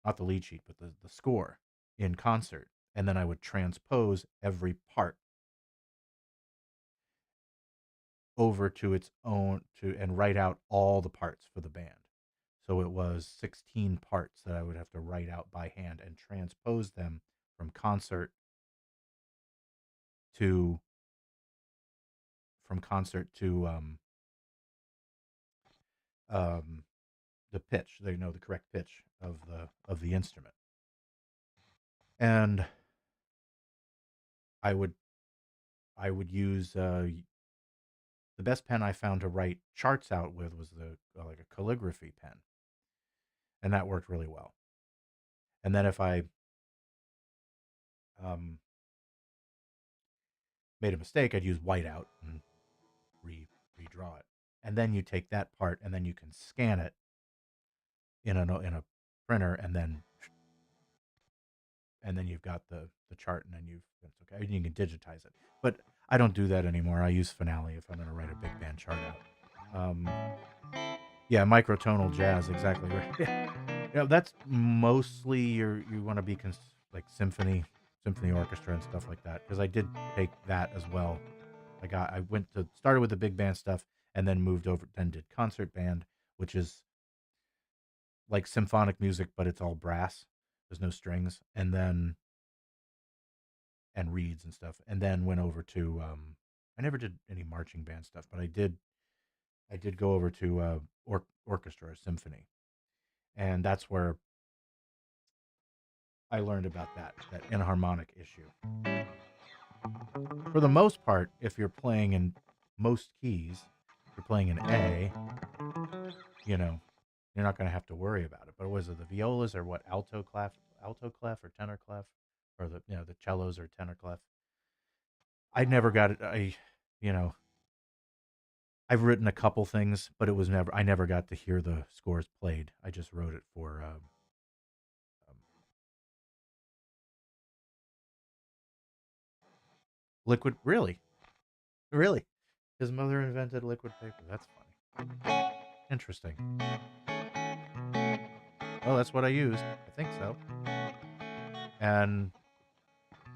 not the lead sheet, but the score in concert, and then I would transpose every part over to its own to and write out all the parts for the band. So it was 16 parts that I would have to write out by hand and transpose them from concert to from concert to um, the pitch. They know the correct pitch of the instrument. And I would I would use the best pen I found to write charts out with was the like a calligraphy pen, and that worked really well. And then if I um, made a mistake, I'd use whiteout and redraw it. And then you take that part, and then you can scan it in a printer, and then you've got the chart, and then that's okay. You can digitize it, but I don't do that anymore. I use Finale if I'm going to write a big band chart out. Yeah, microtonal jazz, exactly right. That's mostly you want to be like symphony orchestra and stuff like that, because I did take that as well. I went to started with the big band stuff and then moved over, then did concert band, which is like symphonic music, but it's all brass. There's no strings, and reeds and stuff, and then went over to I never did any marching band stuff, but I did go over to orchestra or symphony, and that's where I learned about that enharmonic issue. For the most part, if you're playing in most keys, if you're playing in A, you know, you're not going to have to worry about it. But was it the violas or what, alto clef or tenor clef, or the cellos or tenor clef? I never got it. You know, I've written a couple things, but I never got to hear the scores played. I just wrote it for um, liquid. Really, really, his mother invented liquid paper. That's funny. Interesting. Well, that's what I used. I think so. And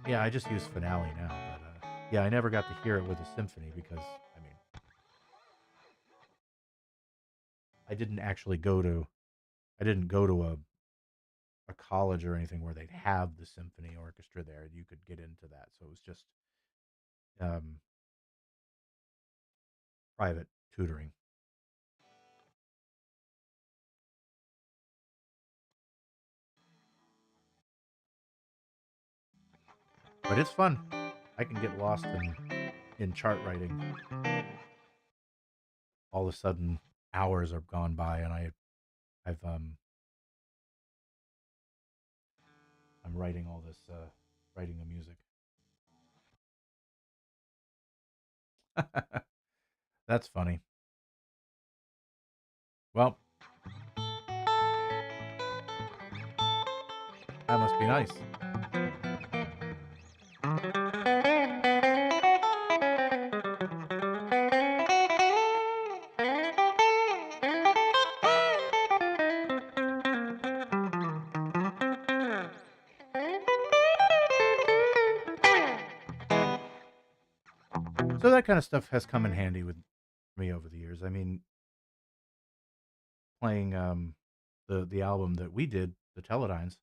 yeah, I just use Finale now. But yeah, I never got to hear it with a symphony because I mean, I didn't actually go to I didn't go to a college or anything where they'd have the symphony orchestra there. You could get into that, so it was just um, private tutoring. But it's fun. I can get lost in chart writing. All of a sudden, hours have gone by, and I've I'm writing all this writing the music. That's funny. Well, that must be nice. So that kind of stuff has come in handy with me over the years. I mean, playing the album that we did, the TeleDynes,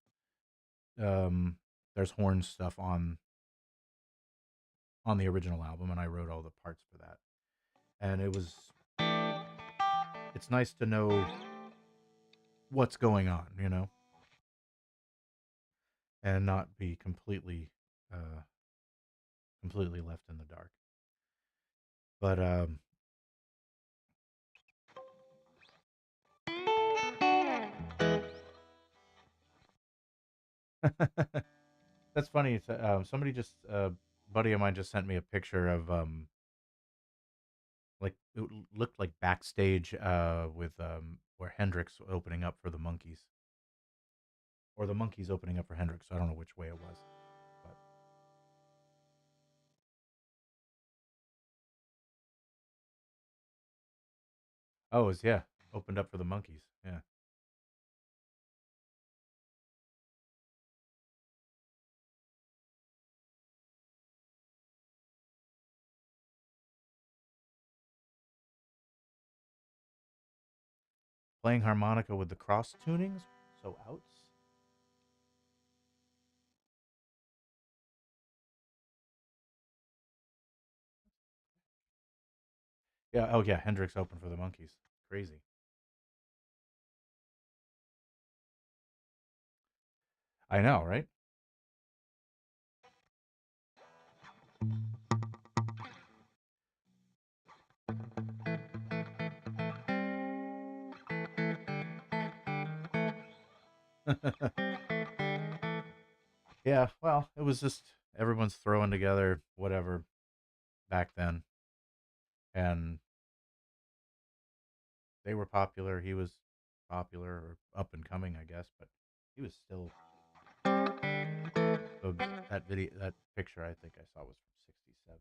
um, there's horn stuff on the original album, and I wrote all the parts for that. And it's nice to know what's going on, and not be uh, completely left in the dark. But that's funny. Somebody just buddy of mine just sent me a picture of like it looked like backstage with where Hendrix opening up for the Monkees, or the Monkees opening up for Hendrix. So I don't know which way it was, but oh, it was, yeah, opened up for the Monkees. Yeah, playing harmonica with the cross tunings. So outs. Yeah. Oh yeah, Hendrix opened for the Monkees. Crazy. I know, right? Yeah, well, it was just everyone's throwing together whatever back then, and they were popular. He was popular or up and coming, I guess, but he was still. So that video, that picture, I think I saw was from '67.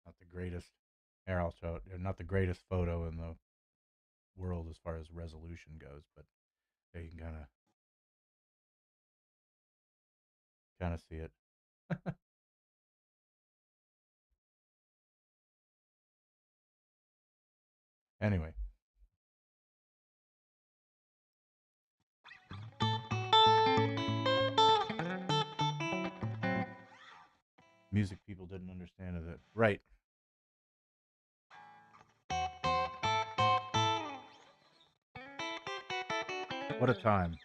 Not the greatest. Here, I'll show it. Not the greatest photo in the world as far as resolution goes, but there you can kind of see it. Anyway, music people didn't understand it. Right. What a time.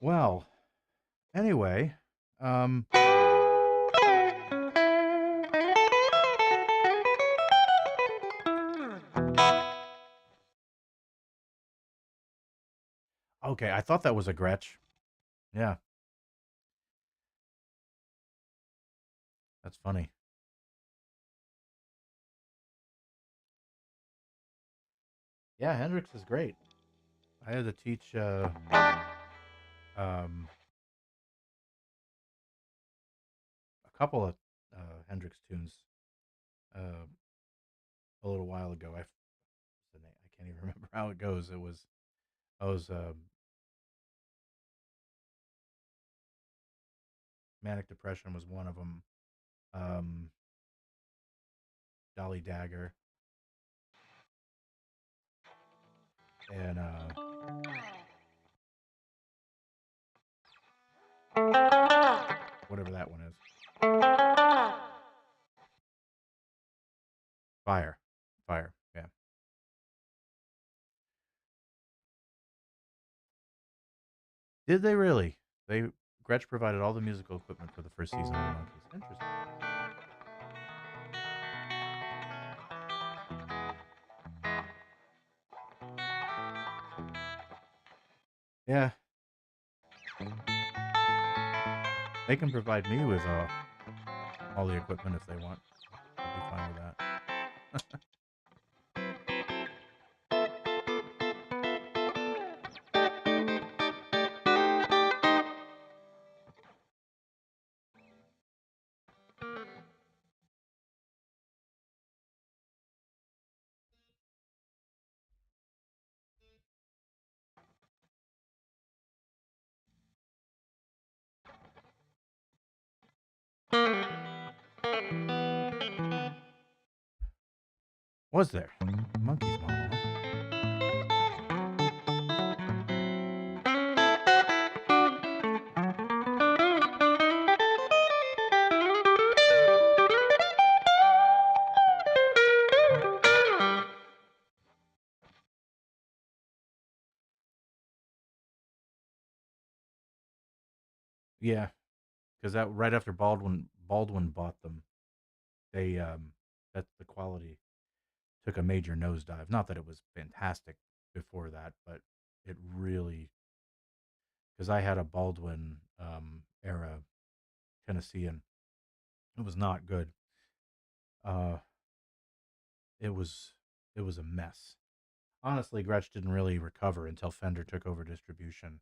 Well, anyway, um, okay, I thought that was a Gretsch. Yeah, that's funny. Yeah, Hendrix is great. I had to teach um, a couple of Hendrix tunes uh, a little while ago. I can't even remember how it goes. I was manic depression was one of them. Um, Dolly Dagger and whatever that one is. Fire, fire. Yeah. Did they really? They Gretsch provided all the musical equipment for the first season of the Monkees. Interesting. Yeah, they can provide me with all the equipment if they want. I'll be fine with that. Was there Monkees model? Huh? Yeah, because that right after Baldwin bought them, they that the quality took a major nosedive. Not that it was fantastic before that, but it really, because I had a Baldwin era Tennessean. It was not good. Uh, it was it was a mess. Honestly, Gretsch didn't really recover until Fender took over distribution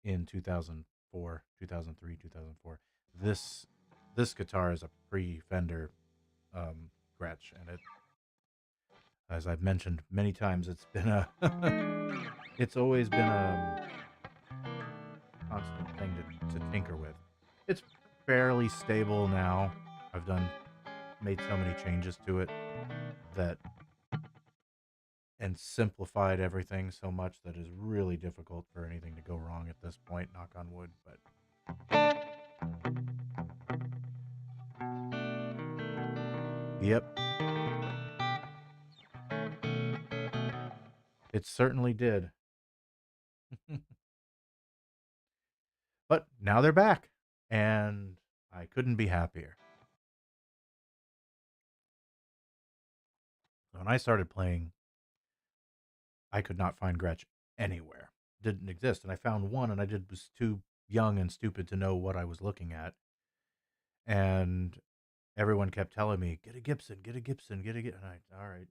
in 2004, 2003, 2004. This this guitar is a pre-Fender Gretsch, and it, as I've mentioned many times, it's been a it's always been a constant thing to tinker with. It's fairly stable now. I've made so many changes to it that and simplified everything so much that is really difficult for anything to go wrong at this point, knock on wood. But Yep, it certainly did. But now they're back, and I couldn't be happier. When I started playing, I could not find Gretsch anywhere. Didn't exist, and I found one, and was too young and stupid to know what I was looking at. And everyone kept telling me, "Get a Gibson, get a Gibson, get a Gibson." And all right,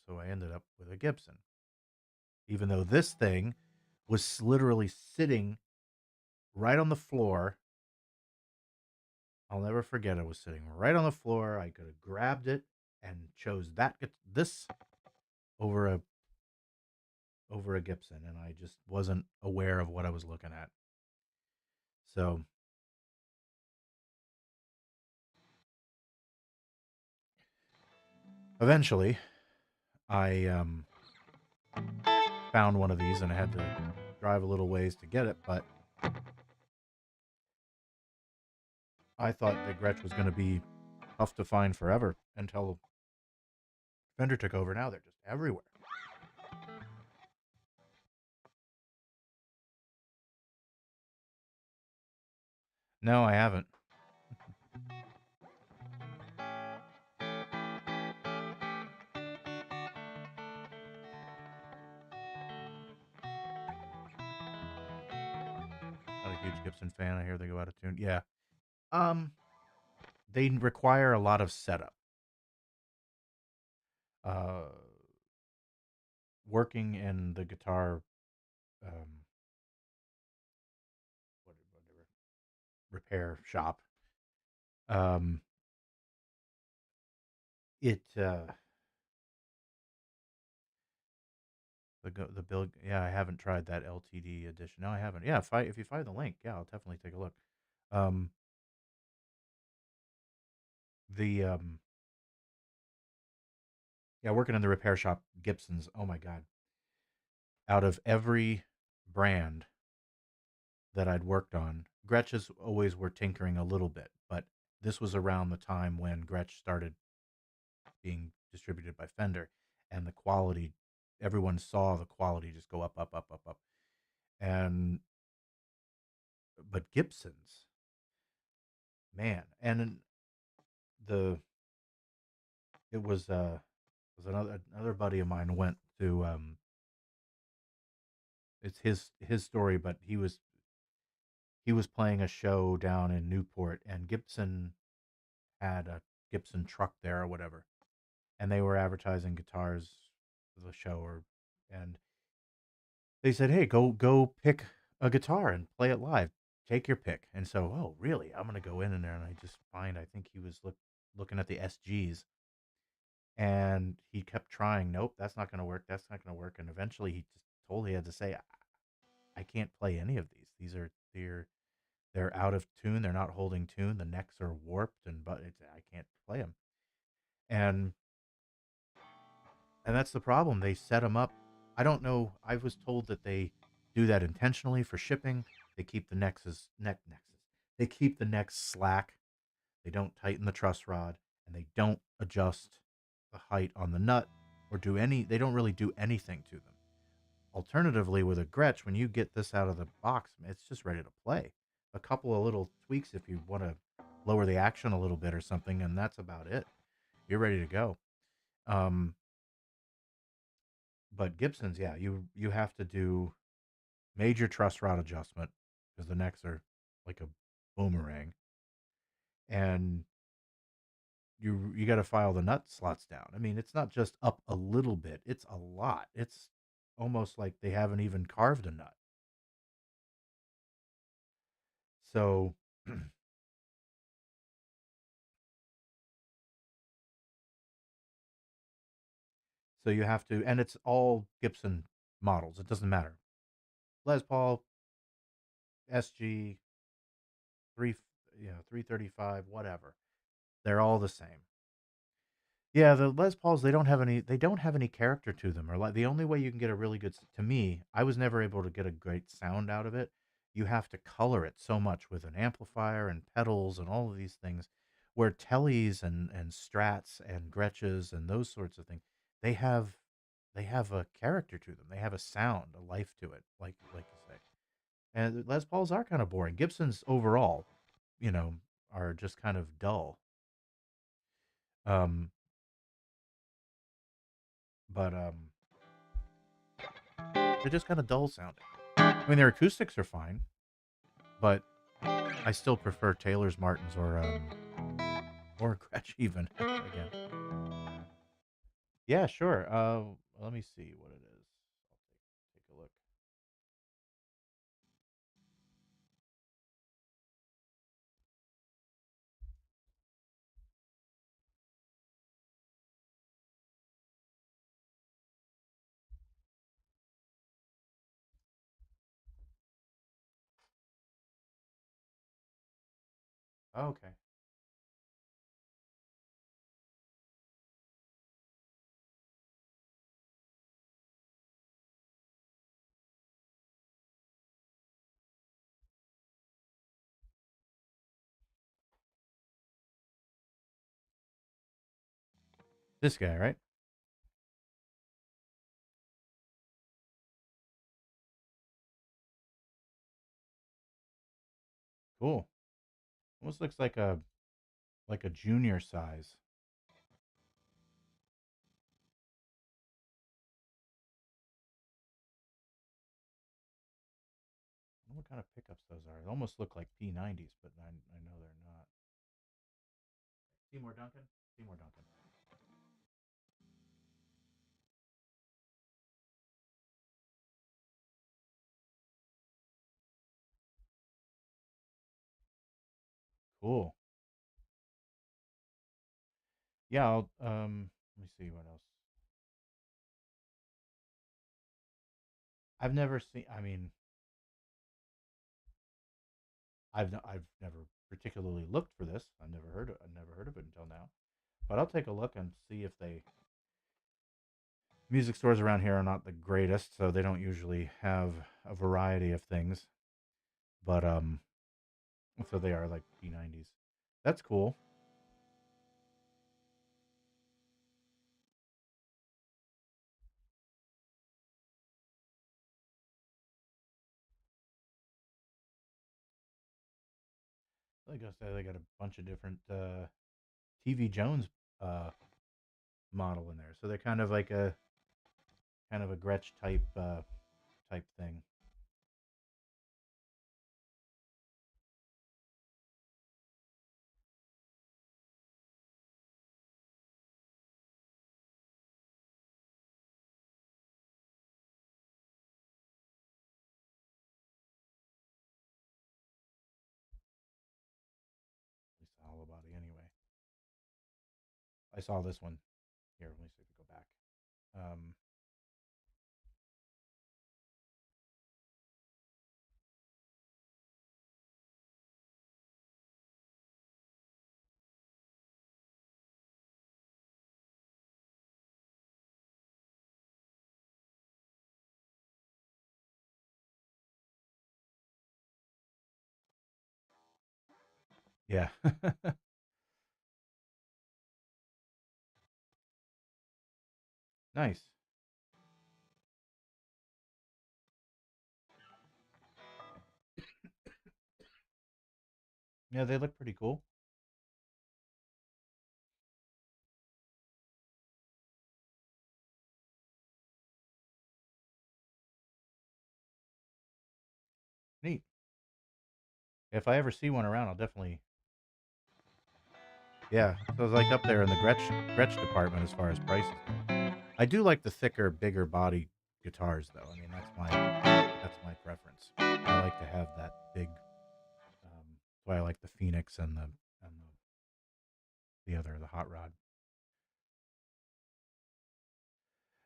So I ended up with a Gibson, even though this thing was literally sitting right on the floor. I'll never forget. It was sitting right on the floor. I could have grabbed it and chose this over a Gibson, and I just wasn't aware of what I was looking at. So eventually, I found one of these, and I had to drive a little ways to get it. But I thought that Gretsch was going to be tough to find forever until Fender took over. Now they're just everywhere. No, I haven't. Not a huge Gibson fan. I hear they go out of tune. Yeah. Um, they require a lot of setup. Uh, Working in the guitar, um, whatever repair shop. Um, it the bill. Yeah, I haven't tried that LTD edition. No, I haven't. Yeah, if you find the link, yeah, I'll definitely take a look. Um, the Yeah, working in the repair shop, Gibsons. Oh my god! Out of every brand that I'd worked on, Gretsch's always were tinkering a little bit, but this was around the time when Gretsch started being distributed by Fender, and the quality, everyone saw the quality just go up, up, up, up, up. And but Gibsons, man, and the it was another buddy of mine went to it's his story, but he was playing a show down in Newport, and Gibson had a Gibson truck there or whatever, and they were advertising guitars for the show, and they said, "Hey, go pick a guitar and play it live. Take your pick." And so, oh, really? I'm gonna go in there, and I just find I think he was looking at the SGs, and he kept trying. Nope, that's not gonna work. That's not gonna work. And eventually, he had to say, "I can't play any of these. They're out of tune. They're not holding tune. The necks are warped, but I can't play them." And that's the problem. They set them up. I don't know. I was told that they do that intentionally for shipping. They keep the nexus. They keep the necks slack. They don't tighten the truss rod, and they don't adjust the height on the nut or do any. They don't really do anything to them. Alternatively, with a Gretsch, when you get this out of the box, it's just ready to play. A couple of little tweaks if you want to lower the action a little bit or something, and that's about it. You're ready to go. Um, but Gibson's, yeah, you have to do major truss rod adjustment because the necks are like a boomerang, and you got to file the nut slots down. I mean, it's not just up a little bit; it's a lot. It's almost like they haven't even carved a nut. So, so you have to, and it's all Gibson models. It doesn't matter. Les Paul, SG, 3, 335, whatever. They're all the same. Yeah, the Les Pauls, they don't have any character to them, or like the only way you can get a really good to me, I was never able to get a great sound out of it. You have to color it so much with an amplifier and pedals and all of these things. where Tellys and Strats and Gretches and those sorts of things, they have they have a character to them. They have a sound, a life to it, like you say. And Les Pauls are kind of boring. Gibsons overall, you know, are just kind of dull. Um, but they're just kind of dull sounding. I mean, their acoustics are fine, but I still prefer Taylor's Martins or Gretsch even again. Yeah, sure. Let me see what it is. I'll take a look. Oh, okay. This guy, right? Cool. Almost looks like a junior size. I wonder what kind of pickups those are. They almost look like P90s, but I know they're not. Seymour Duncan? Seymour Duncan. Cool. Yeah, let me see what else. I've never seen I mean, I've never particularly looked for this. I've never heard of it until now. But I'll take a look and see if they music stores around here are not the greatest, so they don't usually have a variety of things. But so they are like P90s. That's cool. Like I said, they got a bunch of different TV Jones uh, model in there, so they're kind of a Gretsch type thing. At least the hollow body, anyway. I saw this one here. Let me see if we go back. Um, yeah, nice. Yeah, they look pretty cool. Neat. If I ever see one around, I'll definitely. Yeah, so it's like up there in the Gretsch department as far as prices go. I do like the thicker, bigger body guitars, though. I mean, that's my preference. I like to have that big. That's why I like the Phoenix and the other the Hot Rod.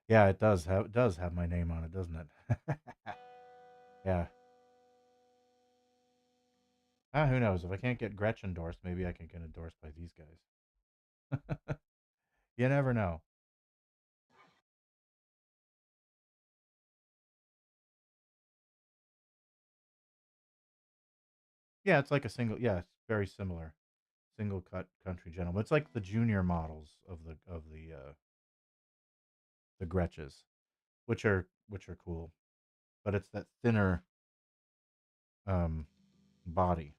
Yeah, it does have my name on it, doesn't it? Yeah. Ah, who knows? If I can't get Gretsch endorsed, maybe I can get endorsed by these guys. You never know. Yeah, it's like a single. Yeah, it's very similar. single cut country gentleman. It's like the junior models of the Gretches, which are cool, but it's that thinner um, body.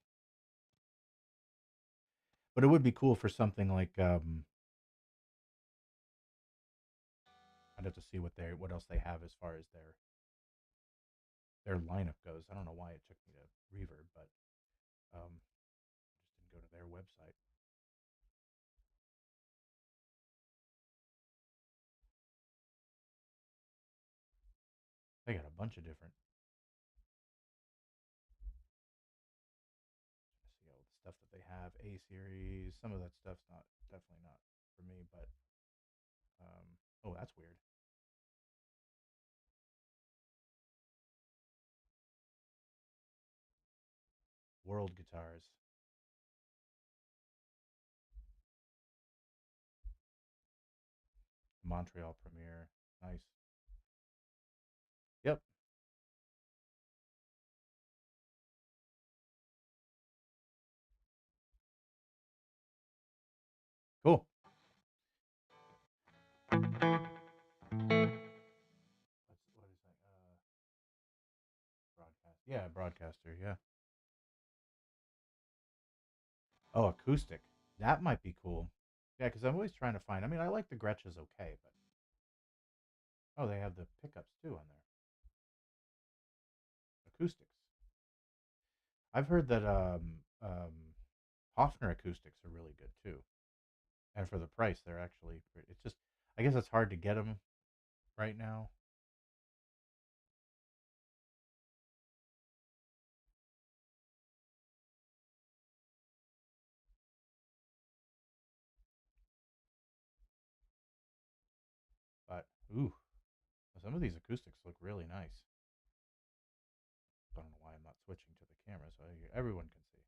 But it would be cool for something like I'd have to see what else they have as far as their lineup goes. I don't know why it took me to Reverb, but just didn't go to their website. They got a bunch of different. See all the stuff that they have. A series. Some of that stuff's not definitely not for me, but oh, that's weird. World guitars. Montreal premiere. Nice. Yep. Cool. What is that? Broadcast. Yeah, broadcaster. Yeah. Oh, acoustic. That might be cool. Yeah, because I'm always trying to find. I mean, I like the Gretches okay, but oh, they have the pickups too on there. Acoustics. I've heard that Hofner acoustics are really good too, and for the price, they're actually. It's just, I guess it's hard to get them right now. But ooh, some of these acoustics look really nice. I don't know why I'm not switching to the camera so everyone can see.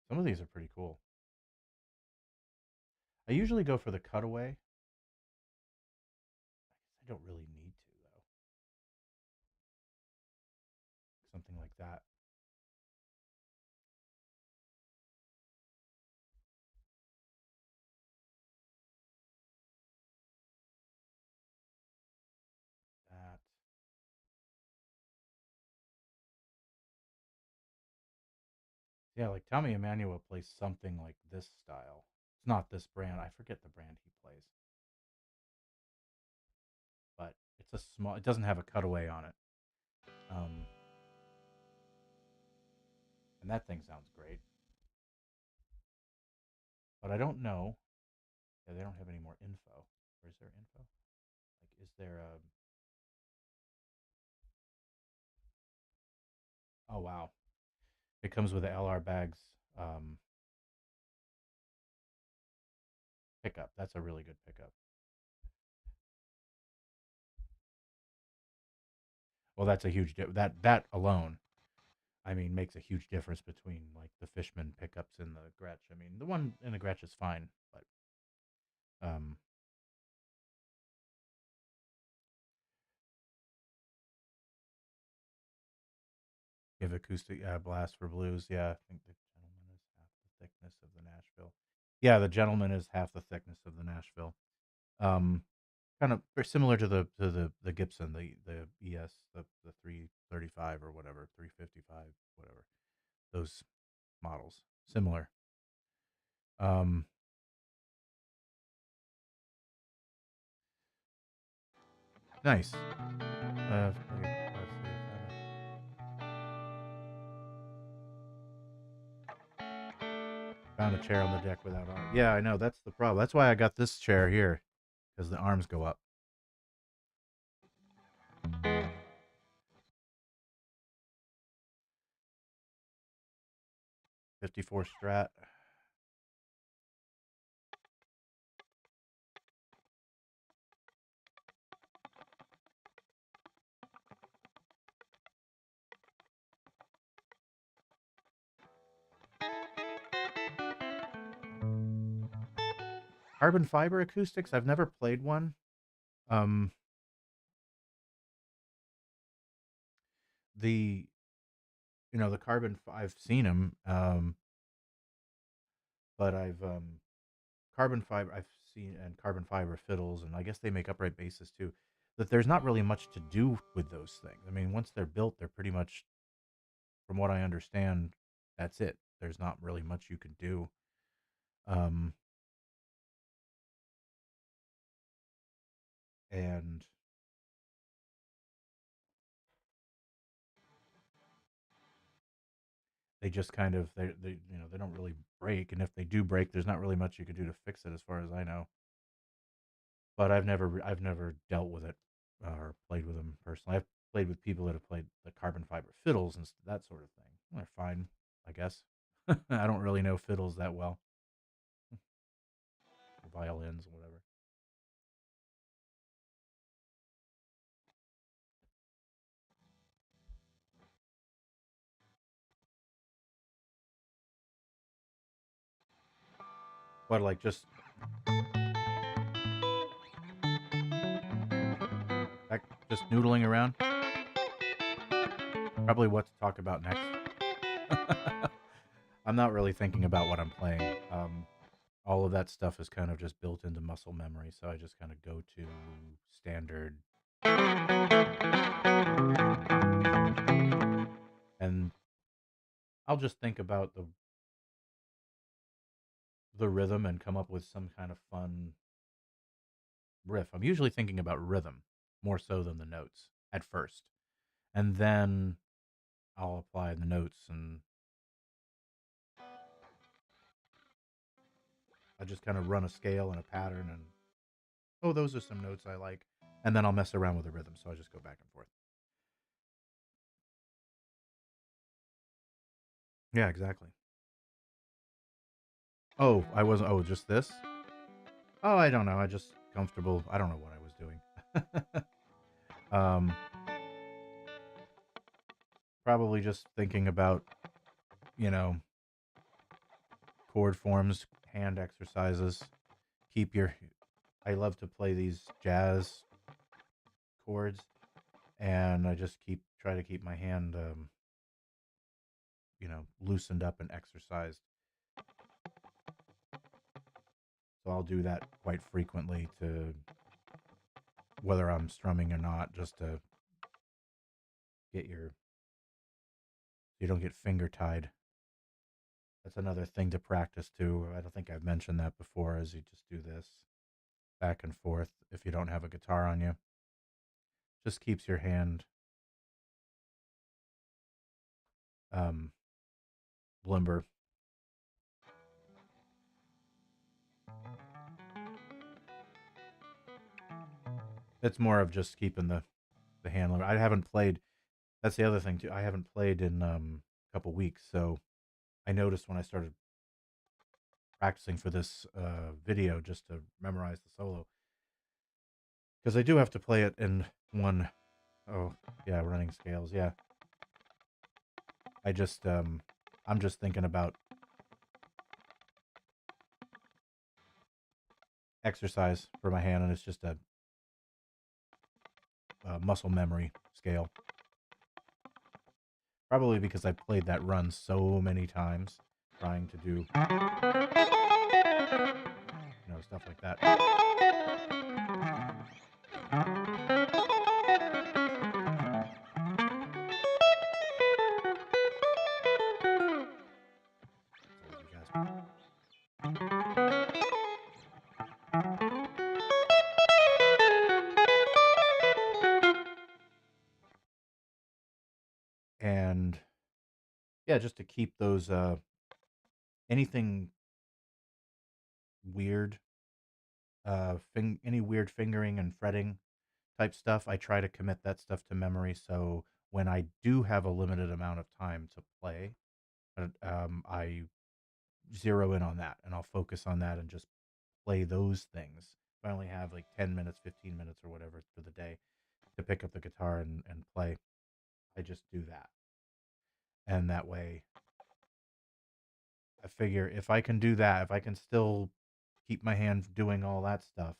Some of these are pretty cool. I usually go for the cutaway. I don't really need to though. Something like that. That. Yeah, like Tommy Emmanuel plays something like this style. It's not this brand. I forget the brand he plays, but it's a small. It doesn't have a cutaway on it. Um, and that thing sounds great. But I don't know. Yeah, they don't have any more info. Or is there info? Like, is there a? Oh wow! It comes with the LR bags pickup. That's a really good pickup. Well, that's a huge that alone. I mean, makes a huge difference between like the Fishman pickups and the Gretsch. I mean, the one in the Gretsch is fine, but um, give acoustic blast for blues. Yeah, I think the gentleman is half the thickness of the Nashville. Yeah, the gentleman is half the thickness of the Nashville. Um, kind of very similar to the Gibson, the ES, the 335 or whatever, 355, whatever. Those models similar. Um, nice. Let's see. Found a chair on the deck without arms. Yeah, I know. That's the problem. That's why I got this chair here, because the arms go up. 54 Strat. Carbon fiber acoustics. I've never played one. Um, the You know, the carbon. I've seen them, but I've carbon fiber. I've seen and carbon fiber fiddles, and I guess they make upright basses too. But there's not really much to do with those things. I mean, once they're built, they're pretty much, from what I understand, that's it. There's not really much you can do. Um, and they just kind of they don't really break, and if they do break, there's not really much you can do to fix it, as far as I know. But I've never dealt with it or played with them personally. I've played with people that have played the carbon fiber fiddles and that sort of thing. They're fine, I guess. I don't really know fiddles that well, violins, whatever. But like just noodling around. Probably what to talk about next. I'm not really thinking about what I'm playing. All of that stuff is kind of just built into muscle memory, so I just kind of go to standard, and I'll just think about the rhythm and come up with some kind of fun riff. I'm usually thinking about rhythm more so than the notes at first, and then I'll apply the notes, and I just kind of run a scale and a pattern, and oh, those are some notes I like, and then I'll mess around with the rhythm. So I just go back and forth. Yeah, exactly. Oh, I wasn't. Oh, just this. Oh, I don't know. I just comfortable. I don't know what I was doing. um, Probably just thinking about, you know, chord forms, hand exercises. Keep your. I love to play these jazz chords, and I just try to keep my hand, loosened up and exercised. So I'll do that quite frequently, to whether I'm strumming or not, just to get you don't get finger tied. That's another thing to practice too. I don't think I've mentioned that before. Is you just do this back and forth if you don't have a guitar on you. Just keeps your hand um, limber. It's more of just keeping the hand limber. I haven't played. That's the other thing too. I haven't played in a couple weeks, so I noticed when I started practicing for this video just to memorize the solo, because I do have to play it in one. Oh yeah, running scales. Yeah, I just I'm just thinking about exercise for my hand, and it's just a muscle memory scale. Probably because I played that run so many times, trying to do stuff like that. And yeah, just to keep those anything weird, any weird fingering and fretting type stuff, I try to commit that stuff to memory. So when I do have a limited amount of time to play, I zero in on that, and I'll focus on that and just play those things. If I only have like 10 minutes, 15 minutes, or whatever for the day to pick up the guitar and play, I just do that. And that way, I figure if I can do that, if I can still keep my hand doing all that stuff,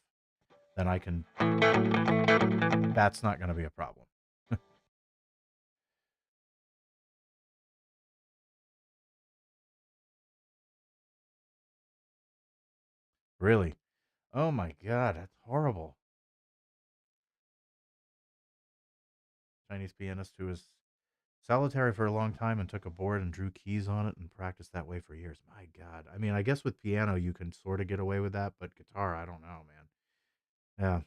then I can. That's not going to be a problem. Really? Oh my god, that's horrible. Chinese pianist who was solitary for a long time and took a board and drew keys on it and practiced that way for years. My god. I mean, I guess with piano you can sort of get away with that, but guitar, I don't know, man. Yeah.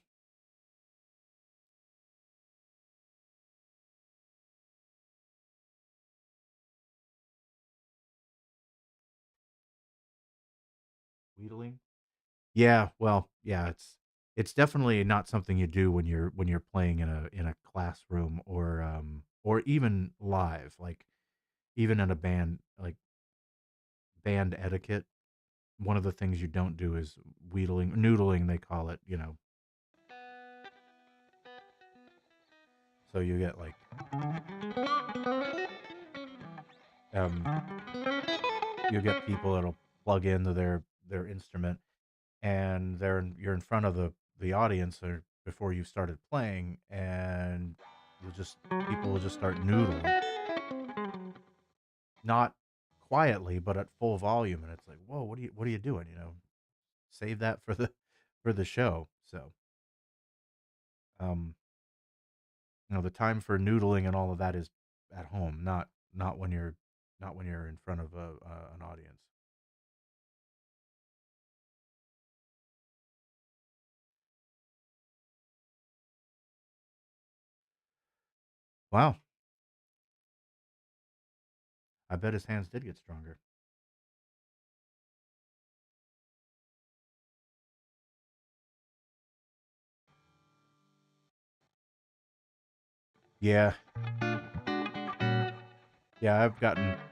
Wheedling? Yeah, well, yeah, it's definitely not something you do when you're playing in a classroom or even live, like even in a band, like band etiquette. One of the things you don't do is wheedling, noodling, they call it, you know. So you get like um you get people that'll plug into their instrument and you're in front of the audience or before you started playing and you'll just people will just start noodling, not quietly but at full volume, and it's like, whoa, what are you doing, you know? Save that for the show. So um you know, the time for noodling and all of that is at home, not when you're not when you're in front of an audience. Wow, I bet his hands did get stronger. Yeah, yeah,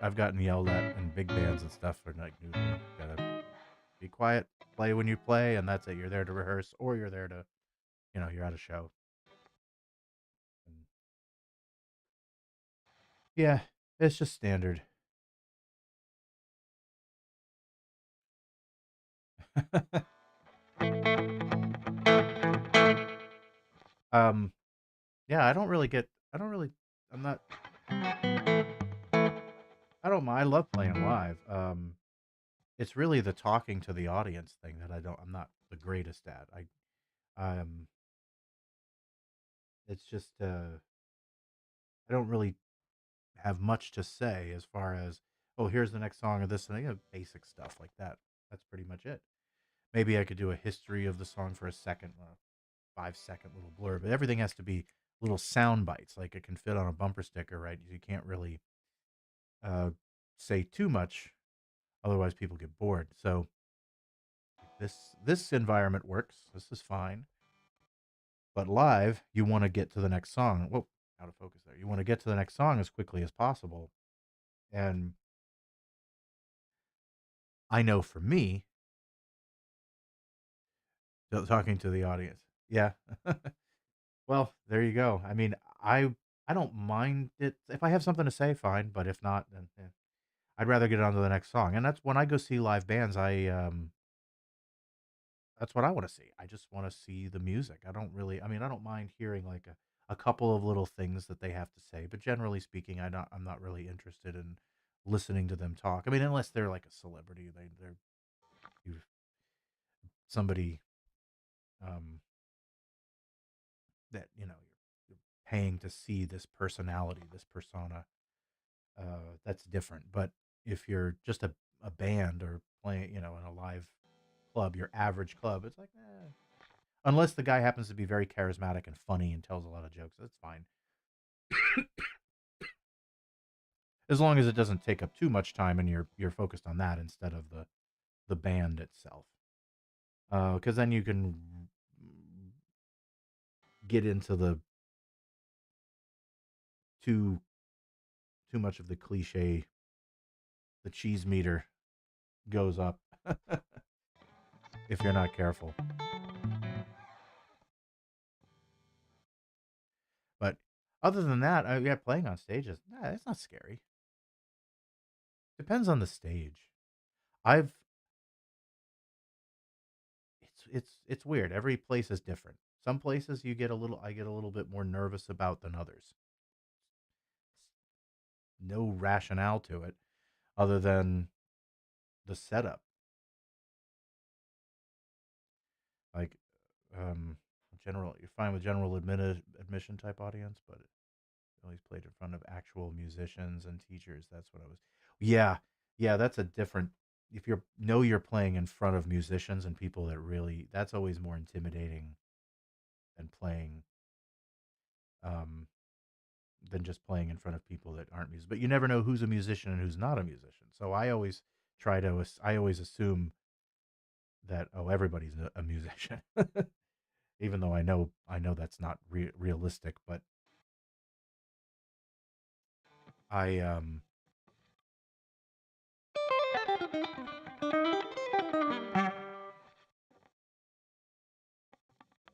I've gotten yelled at in big bands and stuff for like noodling. Gotta be quiet, play when you play, and that's it. You're there to rehearse, or you're there to, you know, you're at a show. And yeah, it's just standard. um, yeah, I don't really, I'm not, I don't mind. I love playing live. It's really the talking to the audience thing that I'm not the greatest at. It's just, I don't really have much to say as far as, oh, here's the next song of this and you know, basic stuff like that. That's pretty much it. Maybe I could do a history of the song for a second, 5 second little blurb, but everything has to be little sound bites. Like it can fit on a bumper sticker, right? You can't really uh, say too much, otherwise people get bored. So this environment works. This is fine. But live, you want to get to the next song. Whoa, out of focus there. You want to get to the next song as quickly as possible. And I know for me, talking to the audience. Yeah. Well, there you go. I mean, I don't mind it if I have something to say, fine. But if not, then I'd rather get on to the next song. And that's when I go see live bands. That's what I want to see. I just want to see the music. I don't really. I mean, I don't mind hearing like a couple of little things that they have to say. But generally speaking, I'm not really interested in listening to them talk. I mean, unless they're like a celebrity, they're you somebody um, that you know you're paying to see this personality, this persona. That's different. But if you're just a band or playing, you know, in a live club, your average club, it's like, unless the guy happens to be very charismatic and funny and tells a lot of jokes, that's fine. As long as it doesn't take up too much time and you're focused on that instead of the band itself. Because then you can get into the too too much of the cliche. The cheese meter goes up if you're not careful. But other than that, yeah, playing on stage is nah, it's not scary. Depends on the stage. I've it's weird. Every place is different. Some places I get a little bit more nervous about than others. No rationale to it other than the setup. general. You're fine with general admission type audience, but always played in front of actual musicians and teachers. That's what I was. Yeah, yeah. That's a different. If you're playing in front of musicians and people that really, that's always more intimidating than playing, um, than just playing in front of people that aren't musicians. But you never know who's a musician and who's not a musician. So I always I always assume that, oh, everybody's a musician, even though I know that's not realistic. But I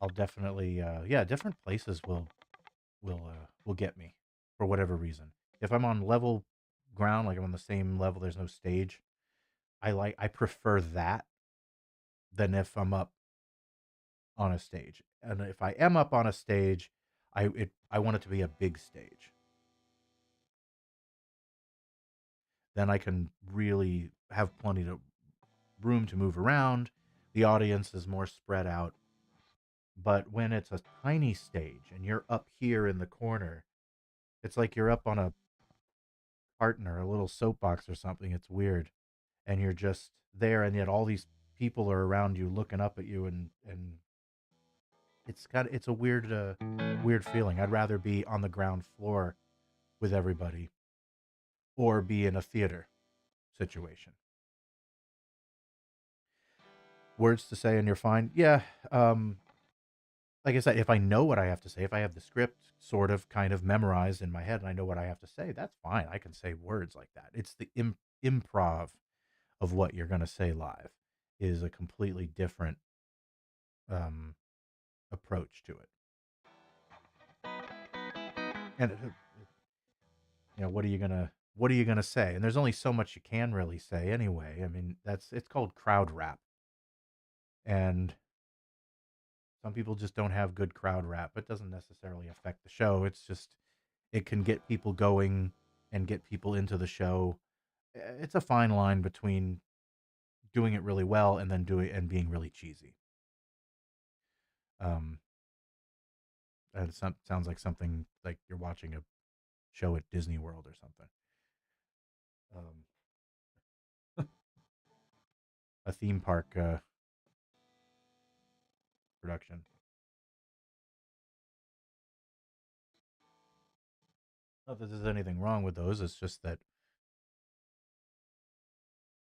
I'll definitely yeah, different places will get me for whatever reason. If I'm on level ground, like I'm on the same level, there's no stage. I prefer that than if I'm up on a stage. And if I am up on a stage, I want it to be a big stage. Then I can really have plenty of room to move around. The audience is more spread out. But when it's a tiny stage and you're up here in the corner, it's like you're up on a carton or a little soapbox or something. It's weird. And you're just there, and yet all these people are around you looking up at you, and it's a weird feeling. I'd rather be on the ground floor with everybody or be in a theater situation. Words to say and you're fine. Yeah. Um, like I said, if I know what I have to say, if I have the script sort of kind of memorized in my head and I know what I have to say, that's fine. I can say words like that. It's the improv of what you're going to say live is a completely different um, approach to it. And what are you gonna say? And there's only so much you can really say anyway. I mean, it's called crowd rap, and some people just don't have good crowd rap. It doesn't necessarily affect the show. It's just it can get people going and get people into the show. It's a fine line between doing it really well and then doing and being really cheesy. Um, and it sounds like something like you're watching a show at Disney World or something. Um, a theme park production. Not that there's anything wrong with those. It's just that,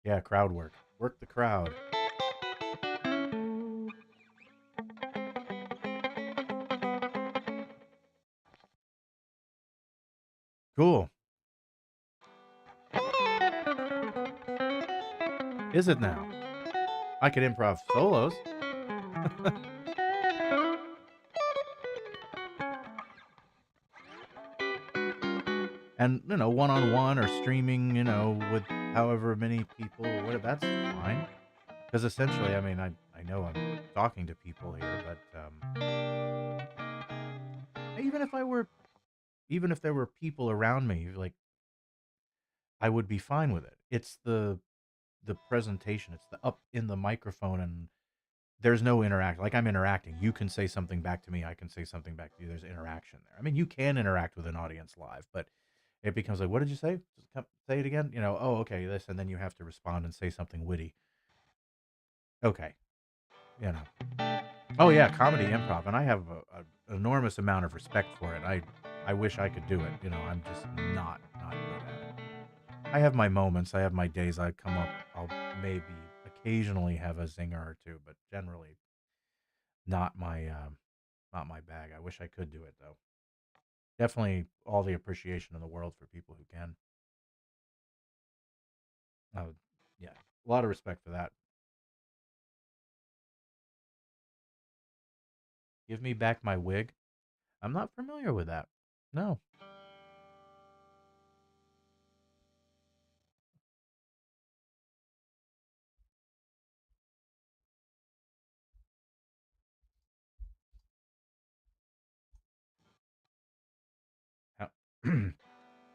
yeah, crowd work. Work the crowd. Cool. Is it now? I could improv solos. And, one on one or streaming, with however many people, what that's fine. Because essentially, I mean, I know I'm talking to people here, but even if I were, even if there were people around me, like, I would be fine with it. It's the presentation. It's the up in the microphone, and there's no interact. Like, I'm interacting. You can say something back to me. I can say something back to you. There's interaction there. I mean, you can interact with an audience live, but it becomes like, what did you say? Just say it again. Oh, okay, this, and then you have to respond and say something witty. Okay, you know. Oh yeah, comedy improv, and I have an enormous amount of respect for it. I wish I could do it. I'm just not good at it. I have my moments. I have my days. I come up. I'll maybe occasionally have a zinger or two, but generally not my not my bag. I wish I could do it though. Definitely all the appreciation in the world for people who can. Uh, yeah, a lot of respect for that. Give me back my wig. I'm not familiar with that. No.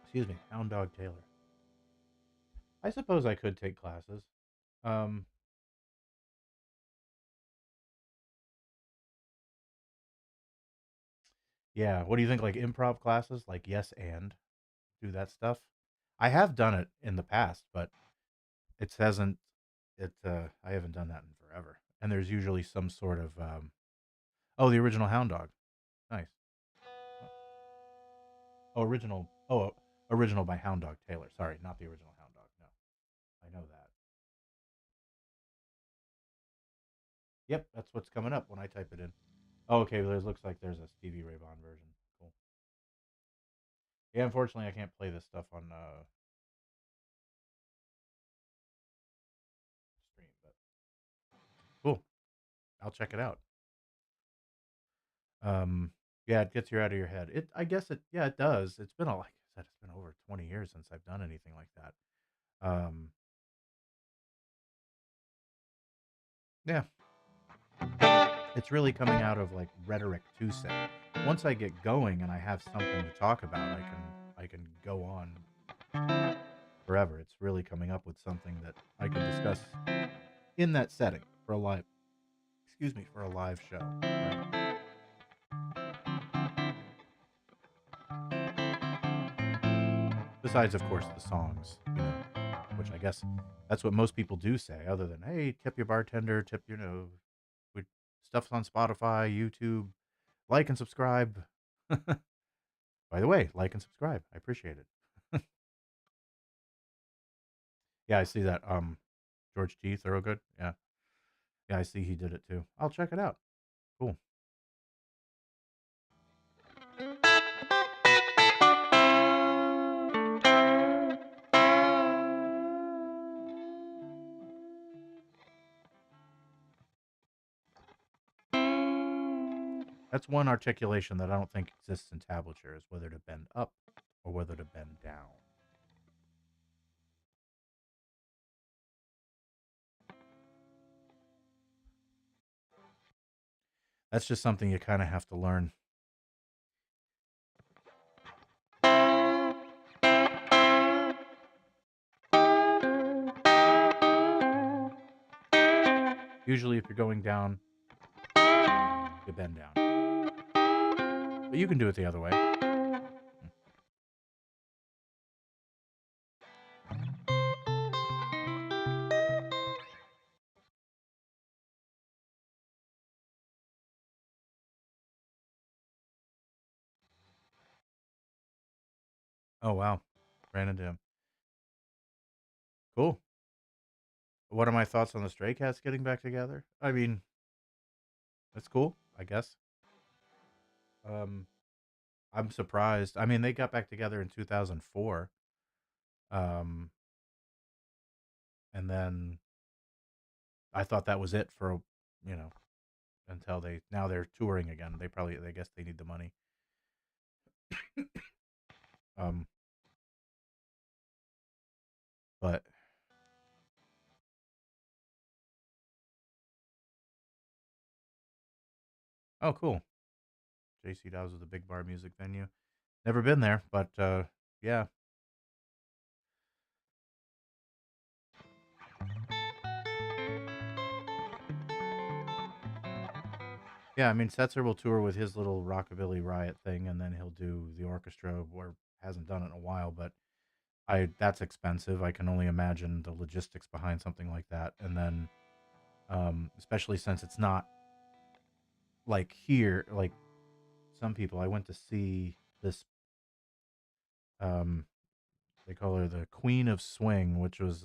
Excuse me, Hound Dog Taylor. I suppose I could take classes. Um, Yeah. What do you think? Like improv classes, like yes and do that stuff. I have done it in the past, but it hasn't. It. I haven't done that in forever. And there's usually some sort of. Oh, the original Hound Dog. Nice. Oh, original. Oh, original by Hound Dog Taylor. Sorry, not the original Hound Dog. No, I know that. Yep, that's what's coming up when I type it in. Oh, okay. Well, it looks like there's a Stevie Ray Vaughan version. Cool. Yeah, unfortunately, I can't play this stuff on stream, but cool. I'll check it out. Um, yeah, it gets you out of your head. I guess it. Yeah, it does. It's been like I said, it's been over 20 years since I've done anything like that. Um, yeah, it's really coming out of like rhetoric to say. Once I get going and I have something to talk about, I can go on forever. It's really coming up with something that I can discuss in that setting for a live. Excuse me, for a live show. Right? Besides, of course, the songs, which I guess that's what most people do say, other than, hey, tip your bartender, tip, we, stuff's on Spotify, YouTube, like and subscribe. By the way, like and subscribe. I appreciate it. Yeah, I see that. George T. Thorogood. Yeah. Yeah, I see he did it too. I'll check it out. Cool. That's one articulation that I don't think exists in tablature is whether to bend up or whether to bend down. That's just something you kind of have to learn. Usually, if you're going down, you bend down. But you can do it the other way. Oh, wow. Ran into him. Cool. What are my thoughts on the Stray Cats getting back together? I mean, that's cool, I guess. Um, I'm surprised. I mean, they got back together in 2004. Um, and then I thought that was it for, you know, until now they're touring again. I guess they need the money. Um, but oh, cool. JC Dow's is the Big Bar Music Venue. Never been there, but yeah. Yeah, I mean, Setzer will tour with his little Rockabilly Riot thing, and then he'll do the orchestra, or hasn't done it in a while, but that's expensive. I can only imagine the logistics behind something like that. And then, especially since it's not like here, like some people, I went to see this, um, they call her the Queen of Swing, which was,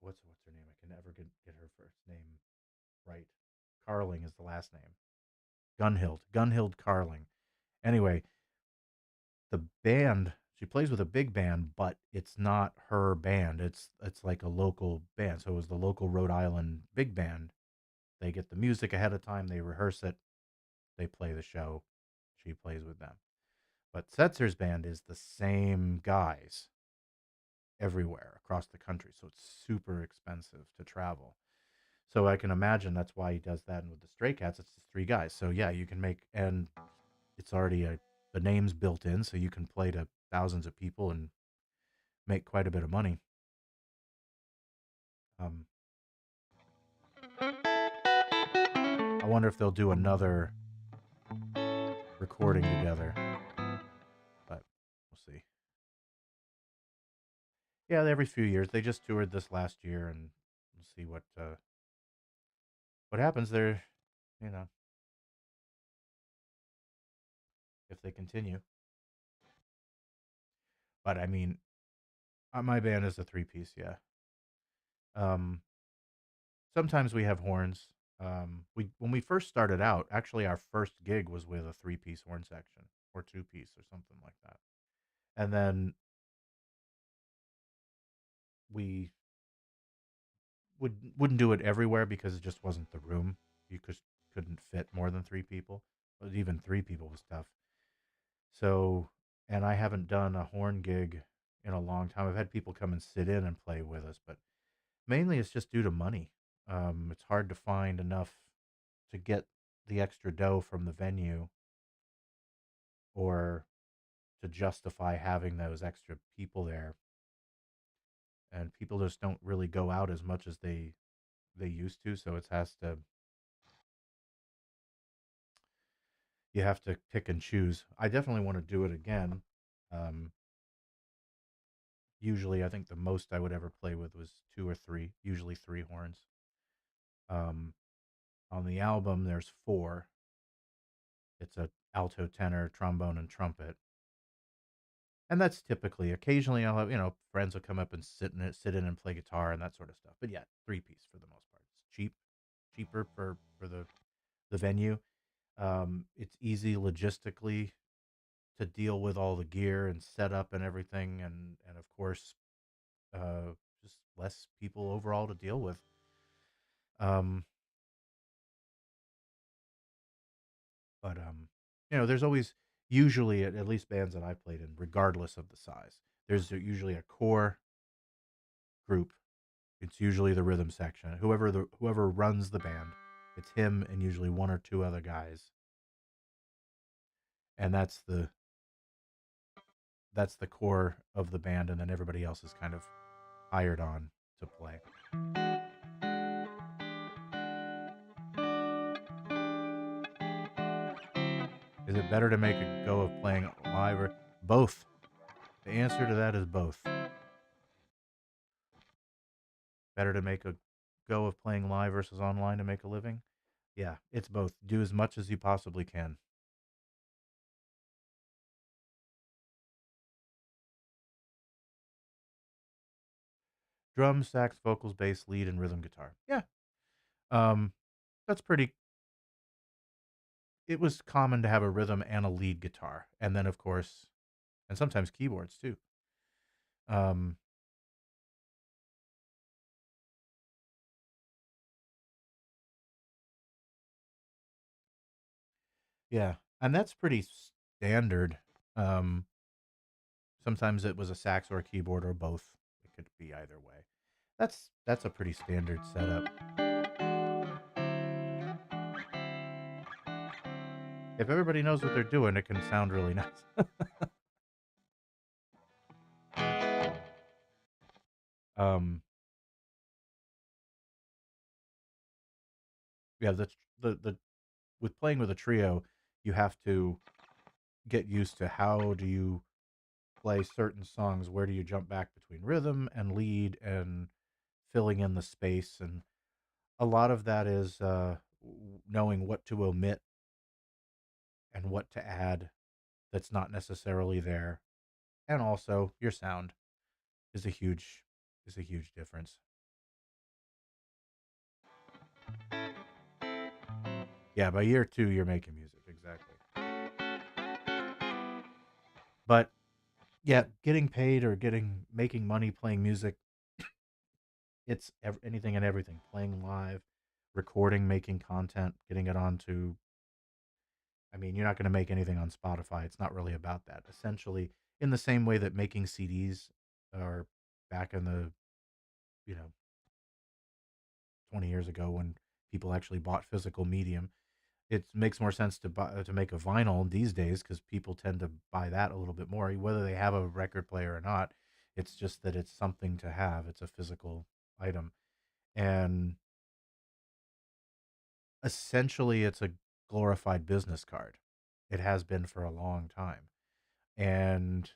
what's her name? I can never get her first name right. Carling is the last name. Gunhild Carling. Anyway, the band, she plays with a big band, but it's not her band. It's like a local band. So it was the local Rhode Island big band. They get the music ahead of time, they rehearse it, they play the show. She plays with them. But Setzer's band is the same guys everywhere across the country, so it's super expensive to travel. So I can imagine that's why he does that. And with the Stray Cats, it's just three guys. So yeah, you can make, and it's already the name's built in, so you can play to thousands of people and make quite a bit of money. Um, I wonder if they'll do another recording together, but we'll see. Yeah, every few years. They just toured this last year, and we'll see what happens there. You know, if they continue. But I mean, my band is a three piece. Yeah. Um, Sometimes we have horns. We when we first started out, actually, our first gig was with a three piece horn section or two piece or something like that, and then we wouldn't do it everywhere because it just wasn't the room. You couldn't fit more than three people. But even three people was tough. So, and I haven't done a horn gig in a long time. I've had people come and sit in and play with us, but mainly it's just due to money. It's hard to find enough to get the extra dough from the venue or to justify having those extra people there. And people just don't really go out as much as they used to, so it has to you have to pick and choose. I definitely want to do it again. Um, Usually, I think the most I would ever play with was two or three, usually three horns. Um, on the album, there's four. It's a alto, tenor, trombone, and trumpet. And that's typically. Occasionally, I'll have friends will come up and sit in and play guitar and that sort of stuff. But yeah, three piece for the most part. It's cheaper for the venue. It's easy logistically to deal with all the gear and setup and everything, and of course, uh, just less people overall to deal with. Um, but there's always usually at least bands that I've played in, regardless of the size, there's usually a core group. It's usually the rhythm section. Whoever runs the band, it's him and usually one or two other guys, and that's the core of the band, and then everybody else is kind of hired on to play. Is it better to make a go of playing live or both? The answer to that is both. Better to make a go of playing live versus online to make a living? Yeah, it's both. Do as much as you possibly can. Drums, sax, vocals, bass, lead, and rhythm guitar. Yeah. Um, that's pretty. It was common to have a rhythm and a lead guitar, and then of course, and sometimes keyboards too. Um, yeah, and that's pretty standard. Um, Sometimes it was a sax or a keyboard or both. It could be either way. That's a pretty standard setup. If everybody knows what they're doing, it can sound really nice. um, yeah, the with playing with a trio, you have to get used to how do you play certain songs. Where do you jump back between rhythm and lead and filling in the space, and a lot of that is knowing what to omit and what to add that's not necessarily there, and also your sound is a huge difference. Yeah, by year two, you're making music exactly. But yeah, getting paid or making money playing music, it's anything and everything. Playing live, recording, making content, getting it onto. I mean, you're not going to make anything on Spotify. It's not really about that. Essentially, in the same way that making CDs are back in the you know 20 years ago when people actually bought physical medium, it makes more sense to make a vinyl these days because people tend to buy that a little bit more, whether they have a record player or not. It's just that it's something to have. It's a physical item, and essentially, it's a glorified business card. It has been for a long time. And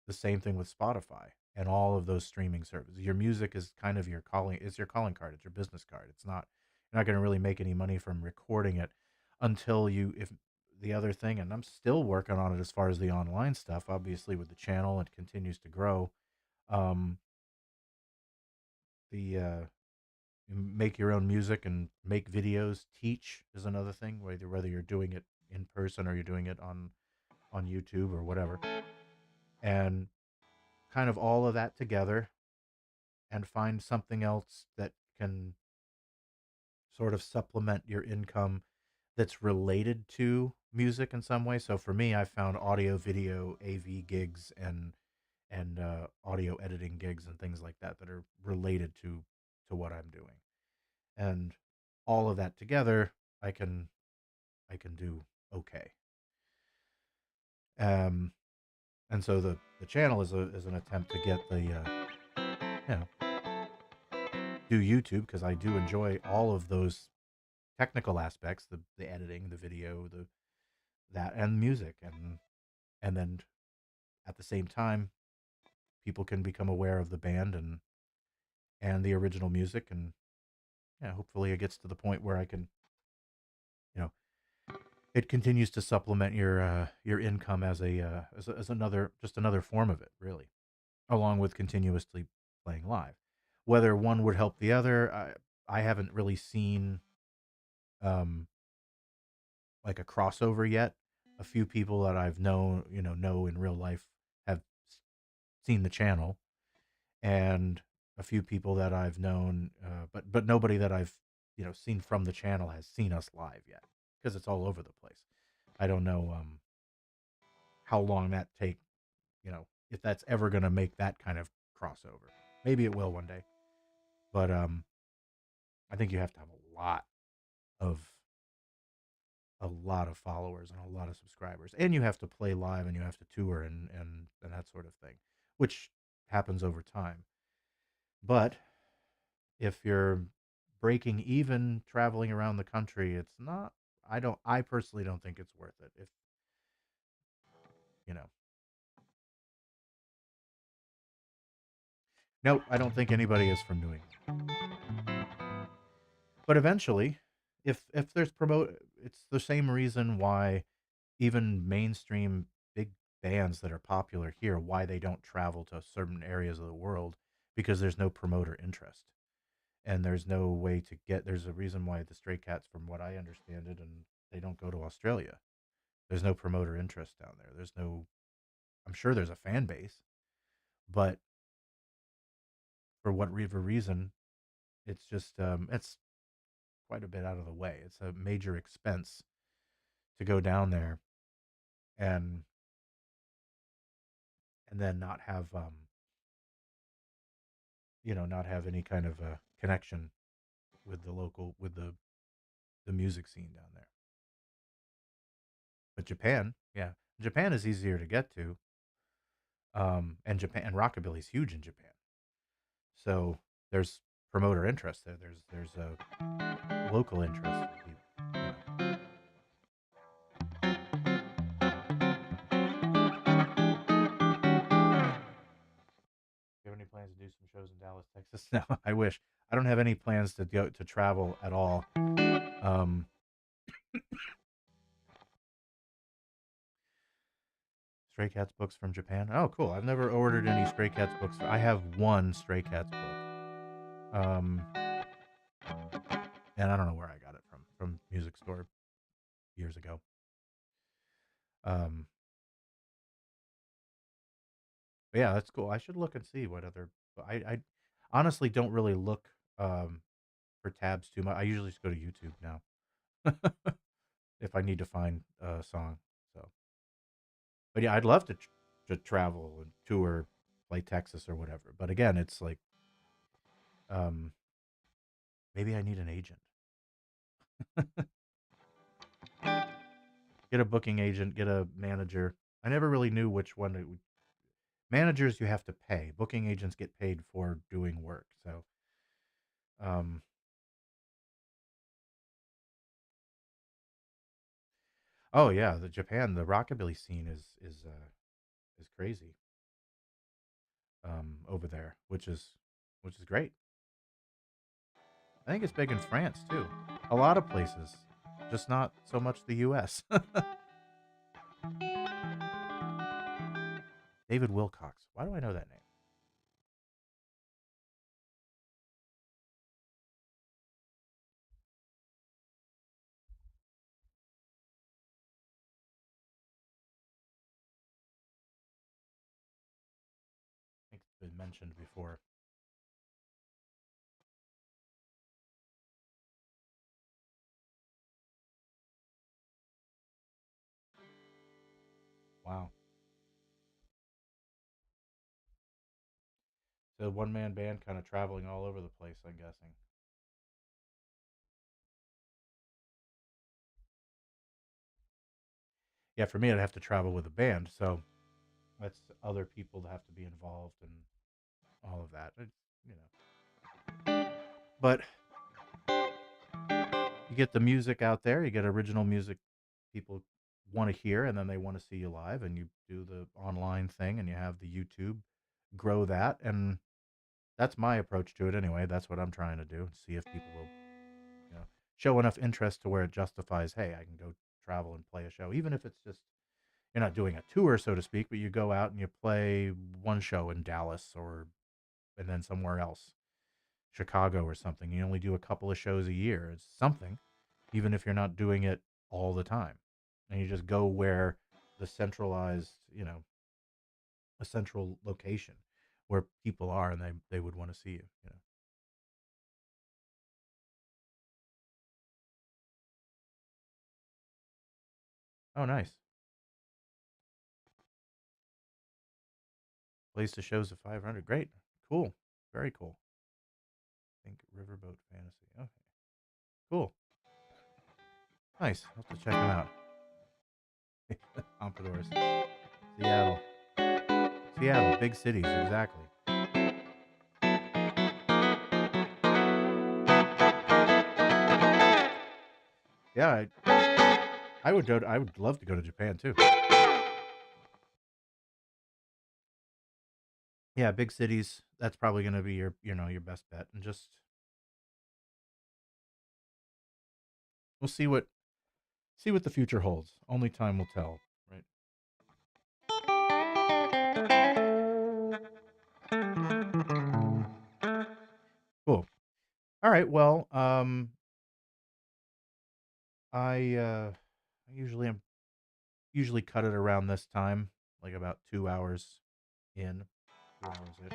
the same thing with Spotify and all of those streaming services. Your music is kind of your calling, it's your calling card, it's your business card. It's not, you're not going to really make any money from recording it until you, if the other thing, and I'm still working on it as far as the online stuff, obviously with the channel, it continues to grow. Um, the, make your own music and make videos, teach is another thing, whether you're doing it in person or you're doing it on YouTube or whatever. And kind of all of that together and find something else that can sort of supplement your income that's related to music in some way. So for me, I found audio, video, AV gigs and audio editing gigs and things like that that are related to what I'm doing. And all of that together, I can I can do okay. Um, and so the channel is an attempt to get the you know do YouTube because I do enjoy all of those technical aspects, the editing, the video, the that and music and then at the same time people can become aware of the band and the original music and yeah, hopefully it gets to the point where I can, you know, it continues to supplement your income as as another just another form of it, really, along with continuously playing live. Whether one would help the other, I haven't really seen um like a crossover yet. A few people that I've known, know in real life have seen the channel, and a few people that I've known, but nobody that I've seen from the channel has seen us live yet because it's all over the place. I don't know how long that take, if that's ever going to make that kind of crossover. Maybe it will one day, but I think you have to have of a lot of followers and a lot of subscribers, and you have to play live and you have to tour and that sort of thing, which happens over time. But if you're breaking even traveling around the country, it's not. I personally don't think it's worth it. If you know, no, I don't think anybody is from New England. But eventually, if there's promote, it's the same reason why even mainstream big bands that are popular here, why they don't travel to certain areas of the world, because there's no promoter interest. And there's no way to get, there's a reason why the Stray Cats, from what I understand it, and they don't go to Australia. There's no promoter interest down there. There's no, I'm sure there's a fan base, but for whatever reason, it's just, it's quite a bit out of the way. It's a major expense to go down there and, and then not have, not have any kind of a connection with the local, with the music scene down there. But Japan, yeah, Japan is easier to get to. And Japan and Rockabilly's huge in Japan. So there's promoter interest there. There's a local interest. Do you have any plans to do some shows in Dallas, Texas? No, I wish. I don't have any plans to go to travel at all. Um, Stray Cats books from Japan. Oh, cool. I've never ordered any Stray Cats books. I have one Stray Cats book. And I don't know where I got it from music store years ago. Um, but yeah, that's cool. I should look and see what other. I honestly don't really look for tabs too much. I usually just go to YouTube now if I need to find a song. So, but yeah, I'd love to travel and tour, play Texas or whatever. But again, it's like um, maybe I need an agent. Get a booking agent, get a manager. I never really knew which one. Managers you have to pay. Booking agents get paid for doing work. So, um, Oh yeah, the Japan, the rockabilly scene is crazy over there, which is great. I think it's big in France too. A lot of places, just not so much the U.S. David Wilcox. Why do I know that name? I think it's been mentioned before. Wow. So one man band kind of traveling all over the place, I'm guessing. Yeah, for me, I'd have to travel with a band, so that's other people that have to be involved and all of that. You know, but you get the music out there, you get original music people want to hear, and then they want to see you live, and you do the online thing, and you have the YouTube, grow that, and that's my approach to it anyway. That's what I'm trying to do. See if people will, show enough interest to where it justifies. Hey, I can go travel and play a show, even if it's just you're not doing a tour, so to speak, but you go out and you play one show in Dallas or and then somewhere else, Chicago or something. You only do a couple of shows a year. It's something, even if you're not doing it all the time. And you just go where the centralized, a central location where people are and they would want to see you. Oh, nice. Plays the shows of 500. Great. Cool. Very cool. Think Riverboat Fantasy. Okay. Cool. Nice. I'll have to check them out. Pompadours. Seattle. Seattle. Big cities. Exactly. Yeah, I would go. I would love to go to Japan too. Yeah, big cities. That's probably going to be your best bet, and just we'll see what the future holds. Only time will tell, right? Cool. All right. Well, I usually cut it around this time, like about 2 hours in, 2 hours in,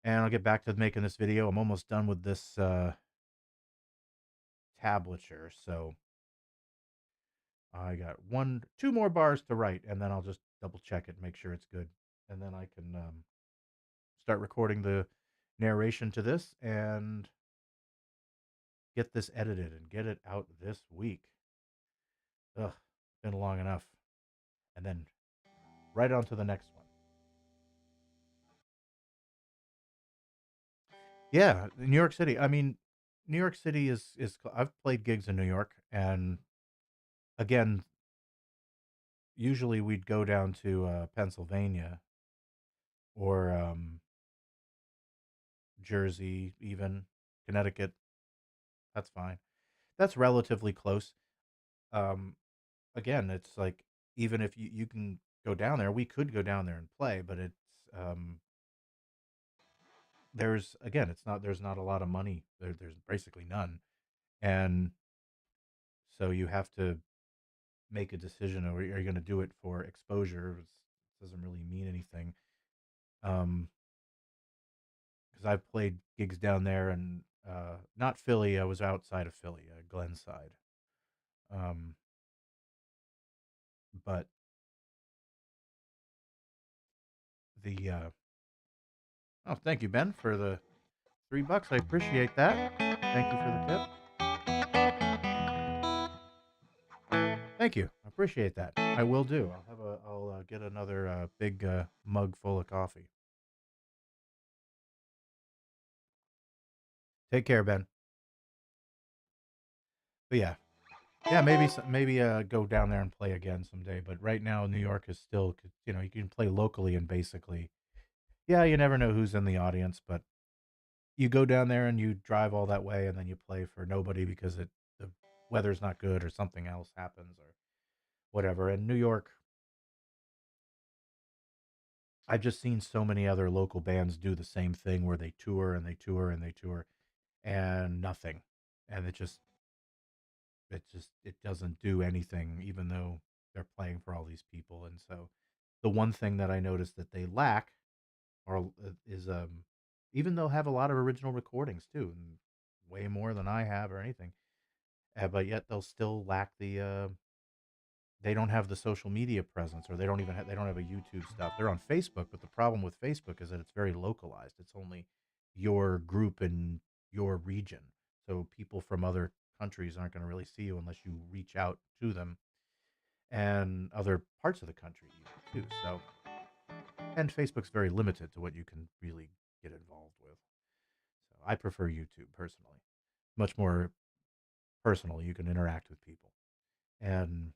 and I'll get back to making this video. I'm almost done with this tablature, so I got two more bars to write, and then I'll just double check it, make sure it's good, and then I can start recording the narration to this and get this edited and get it out this week. Ugh, been long enough, and then right on to the next one. Yeah, New York City. I mean, New York City is. I've played gigs in New York, and again, usually we'd go down to Pennsylvania or Jersey, even Connecticut. That's fine. That's relatively close. Um, Again, it's like even if you can go down there, we could go down there and play, but it's there's again, there's not a lot of money. There's basically none, and so you have to make a decision. Or are you going to do it for exposure? It doesn't really mean anything. Um, because I've played gigs down there, and not Philly. I was outside of Philly, Glenside. Um, but the oh, thank you, Ben, for the $3. I appreciate that. Thank you for the tip. Thank you. I appreciate that. I will do. I'll get another big mug full of coffee. Take care, Ben. But yeah, Yeah, maybe go down there and play again someday. But right now, New York is still, you can play locally and basically, yeah, you never know who's in the audience, but you go down there and you drive all that way and then you play for nobody because the weather's not good or something else happens or whatever. And New York, I've just seen so many other local bands do the same thing where they tour and they tour and they tour and nothing. And it doesn't do anything even though they're playing for all these people. And so the one thing that I noticed that they lack are is even they'll have a lot of original recordings too, and way more than I have or anything. But yet they'll still lack they don't have the social media presence, or they don't have a YouTube stuff. They're on Facebook, but the problem with Facebook is that it's very localized. It's only your group in your region. So people from other countries aren't going to really see you unless you reach out to them, and other parts of the country even too. So, and Facebook's very limited to what you can really get involved with. So I prefer YouTube personally. Much more personal. You can interact with people. And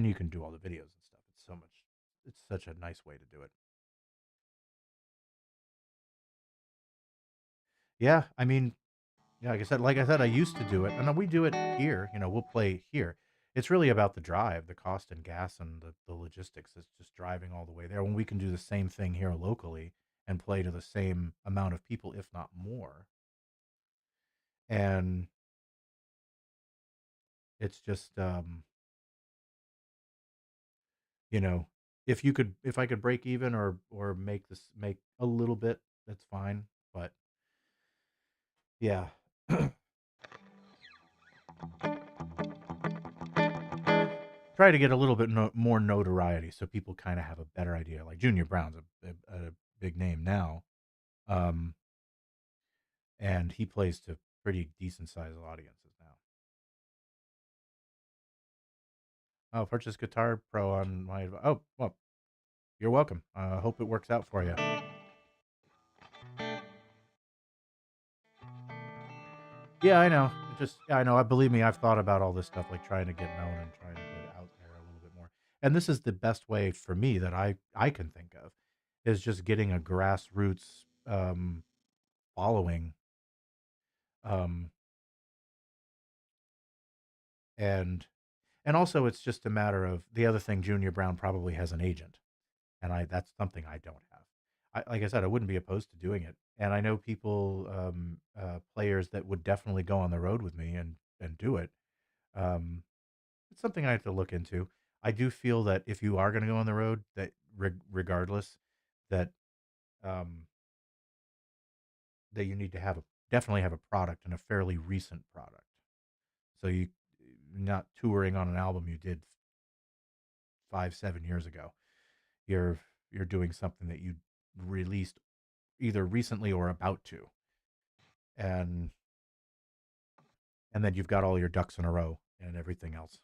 you can do all the videos and stuff. It's such a nice way to do it. Yeah, I mean, yeah, like I said, I used to do it, and we do it here. We'll play here. It's really about the drive, the cost and gas, and the logistics. It's just driving all the way there when we can do the same thing here locally and play to the same amount of people, if not more. And it's just, you know, if I could break even or make a little bit, that's fine. But yeah. Try to get a little bit more notoriety so people kind of have a better idea. Like Junior Brown's a big name now, um, and he plays to pretty decent sized audiences now. Oh, purchase Guitar Pro on my. Oh, well, you're welcome. Hope it works out for you. Yeah, I know. I know. I believe me. I've thought about all this stuff, like trying to get known and trying to get out there a little bit more. And this is the best way for me that I can think of, is just getting a grassroots following, um, and also it's just a matter of the other thing. Junior Brown probably has an agent, and I that's something I don't have. Like I said, I wouldn't be opposed to doing it, and I know people, players that would definitely go on the road with me and do it. Um, it's something I have to look into. I do feel that if you are going to go on the road, that regardless, that um, that you need to definitely have a product, and a fairly recent product. So you not touring on an album you did 5 7 years ago. You're doing something that you released either recently or about to, and then you've got all your ducks in a row and everything else.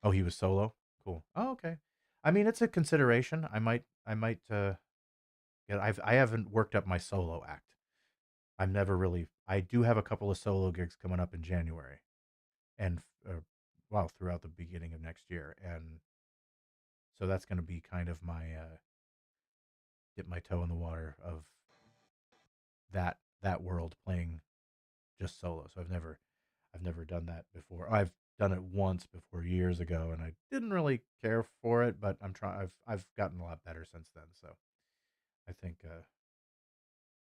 Oh, he was solo. Cool. Oh, okay. I mean, it's a consideration. I might. Yeah, I haven't worked up my solo act. I'm never really. I do have a couple of solo gigs coming up in January, and well, throughout the beginning of next year, and so that's going to be kind of my dip my toe in the water of that world, playing just solo. So I've never done that before. I've done it once before years ago, and I didn't really care for it, but I'm trying. I've gotten a lot better since then. So I think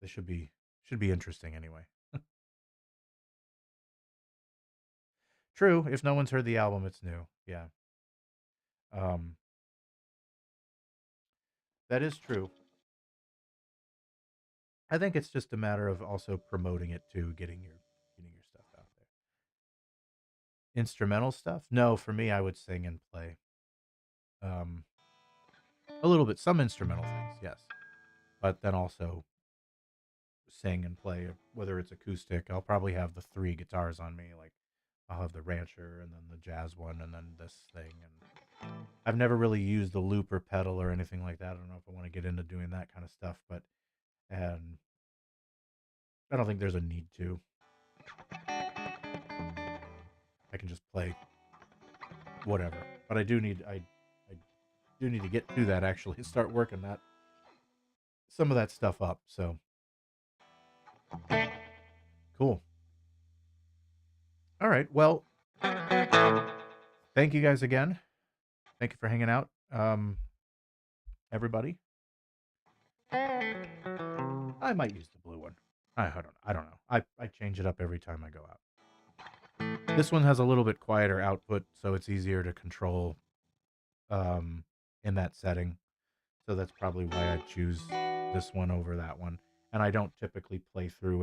this should be interesting anyway. True. If no one's heard the album, it's new. Yeah. Um, that is true. I think it's just a matter of also promoting it too, getting your stuff out there. Instrumental stuff? No, for me, I would sing and play. Um, a little bit, some instrumental things, yes, but then also sing and play. Whether it's acoustic, I'll probably have the three guitars on me. Like I'll have the Rancher and then the jazz one and then this thing. And I've never really used the loop or pedal or anything like that. I don't know if I want to get into doing that kind of stuff, but and I don't think there's a need to. I can just play whatever. But I do need to get to that actually and start working that some of that stuff up. So cool. All right. Well, thank you guys again. Thank you for hanging out, everybody. I might use the blue one. I don't know. I change it up every time I go out. This one has a little bit quieter output, so it's easier to control um, in that setting. So that's probably why I choose this one over that one. And I don't typically play through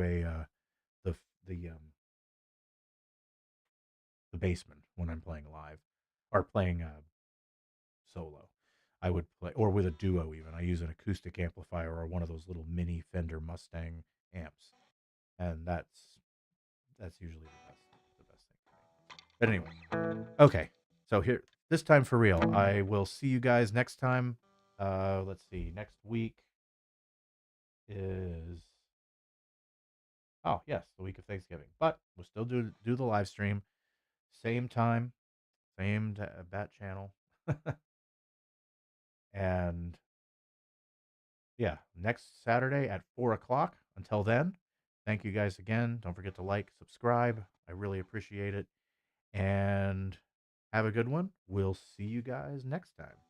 the the um, the basement when I'm playing live or playing solo. I would play or with a duo even. I use an acoustic amplifier or one of those little mini Fender Mustang amps, and that's usually the best thing. But anyway, okay. So here this time for real. I will see you guys next time. Let's see. Next week is yes, the week of Thanksgiving. But we'll still do the live stream, same time, same bat channel, and yeah, next Saturday at 4 o'clock. Until then, thank you guys again. Don't forget to like, subscribe. I really appreciate it, and have a good one. We'll see you guys next time.